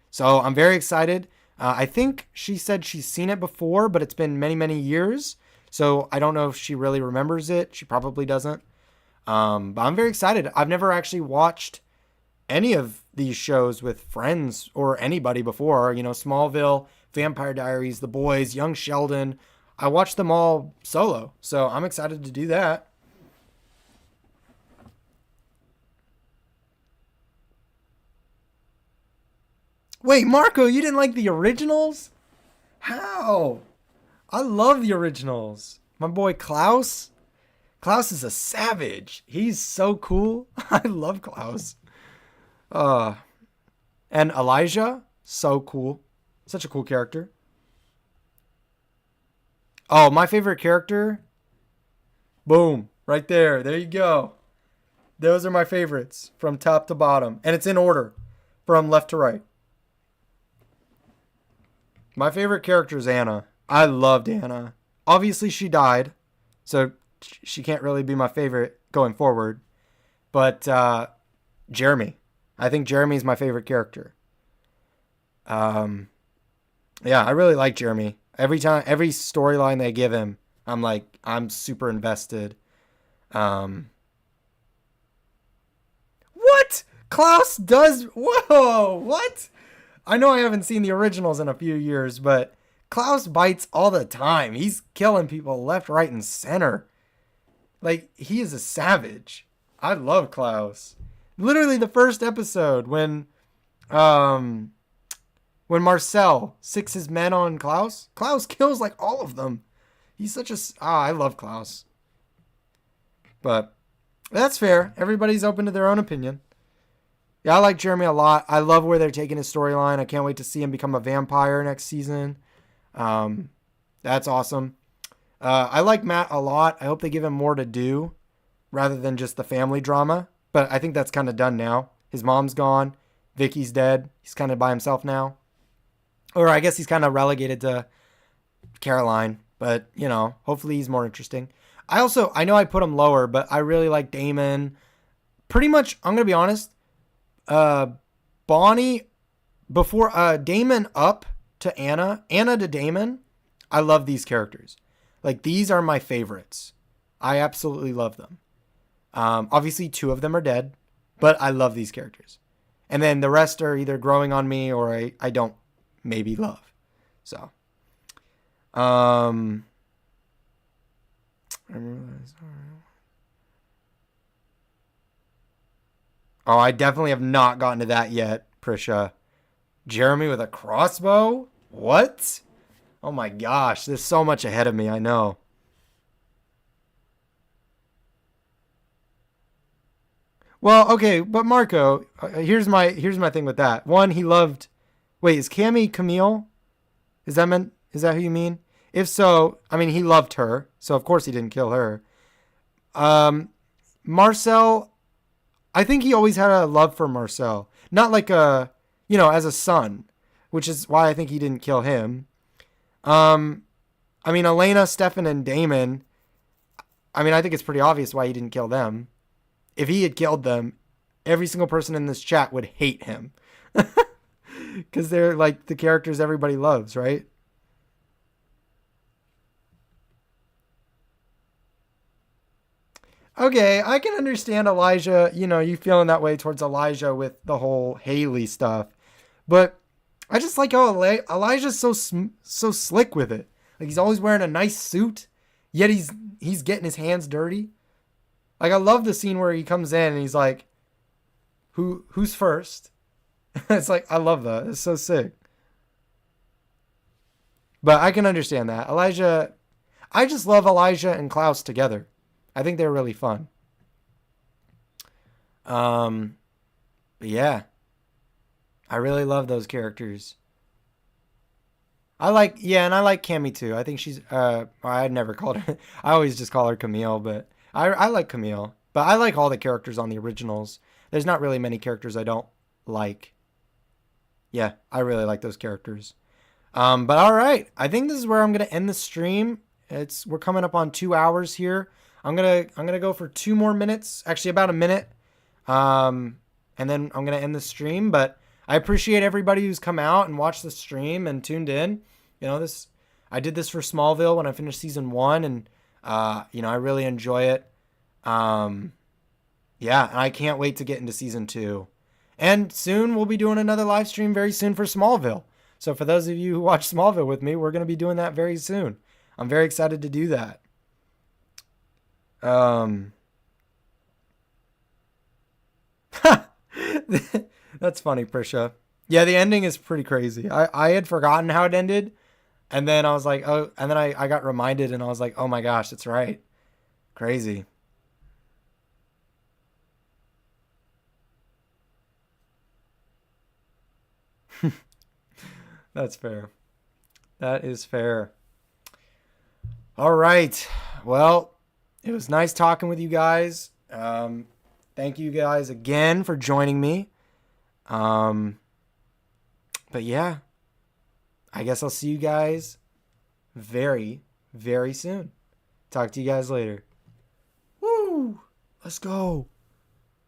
So I'm very excited. I think she said she's seen it before, but it's been many, many years. So I don't know if she really remembers it. She probably doesn't. But I'm very excited. I've never actually watched any of these shows with friends or anybody before. Smallville, Vampire Diaries, The Boys, Young Sheldon. I watched them all solo. So I'm excited to do that. Wait, Marco, you didn't like the originals? How? I love the originals. My boy Klaus. Klaus is a savage. He's so cool. I love Klaus. Uh, and Elijah, so cool. Such a cool character. Oh, my favorite character? Boom. Right there. There you go. Those are my favorites from top to bottom. And it's in order from left to right. My favorite character is Anna. I loved Anna. Obviously, she died, so she can't really be my favorite going forward. But Jeremy. I think Jeremy is my favorite character. Yeah, I really like Jeremy. Every time, every storyline they give him, I'm super invested. Um, what? Klaus does? Whoa, what? I know I haven't seen the originals in a few years, but Klaus bites all the time. He's killing people left, right, and center. Like, he is a savage. I love Klaus. Literally the first episode um when Marcel sicks his men on Klaus, Klaus kills like all of them. He's such a I love Klaus. But that's fair. Everybody's open to their own opinion. Yeah, I like Jeremy a lot. I love where they're taking his storyline. I can't wait to see him become a vampire next season. That's awesome. I like Matt a lot. I hope they give him more to do rather than just the family drama. But I think that's kind of done now. His mom's gone. Vicky's dead. He's kind of by himself now. Or I guess he's kind of relegated to Caroline. But, hopefully he's more interesting. I know I put him lower, but I really like Damon. Pretty much, I'm going to be honest. Bonnie, before Damon up to Anna to Damon, I love these characters. Like, these are my favorites. I absolutely love them. Obviously, 2 of them are dead, but I love these characters. And then the rest are either growing on me or I don't maybe love. So, oh, I definitely have not gotten to that yet, Prisha. Jeremy with a crossbow? What? Oh my gosh, there's so much ahead of me, I know. Well, okay, but Marco, here's my thing with that. One, he loved. Wait, is Cammy Camille? Is that who you mean? If so, I mean he loved her, so of course he didn't kill her. Marcel, I think he always had a love for Marcel, not like as a son, which is why I think he didn't kill him. I mean Elena, Stefan, and Damon. I mean I think it's pretty obvious why he didn't kill them. If he had killed them, every single person in this chat would hate him. Because they're like the characters everybody loves, right? Okay, I can understand Elijah, you feeling that way towards Elijah with the whole Haley stuff. But I just like how Elijah's so slick with it. Like he's always wearing a nice suit, yet he's getting his hands dirty. Like I love the scene where he comes in and he's like, who's first? It's like I love that. It's so sick. But I can understand that. Elijah, I just love Elijah and Klaus together. I think they're really fun. But yeah. I really love those characters. And I like Cammy too. I think she's I'd never called her I always just call her Camille, but I like Camille. But I like all the characters on the originals. There's not really many characters I don't like. Yeah, I really like those characters. But all right, I think this is where I'm gonna end the stream. We're coming up on 2 hours here. I'm gonna go for 2 more minutes, actually about a minute, and then I'm gonna end the stream. But I appreciate everybody who's come out and watched the stream and tuned in. I did this for Smallville when I finished season 1, and I really enjoy it. Yeah, and I can't wait to get into season 2. And soon we'll be doing another live stream very soon for Smallville. So for those of you who watch Smallville with me, we're going to be doing that very soon. I'm very excited to do that. That's funny, Prisha. Yeah, the ending is pretty crazy. I had forgotten how it ended. And then I was like, oh, and then I got reminded and I was like, oh my gosh, that's right. Crazy. That's fair. That is fair. All right. Well, it was nice talking with you guys. Thank you guys again for joining me. But yeah, I guess I'll see you guys very, very soon. Talk to you guys later. Woo! Let's go.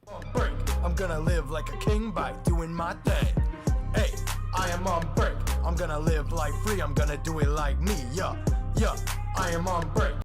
On break, I'm gonna live like a king by doing my thing. Hey, I am on break. I'm gonna gonna live life free, I'm gonna do it like me. Yeah, yeah, I am on break.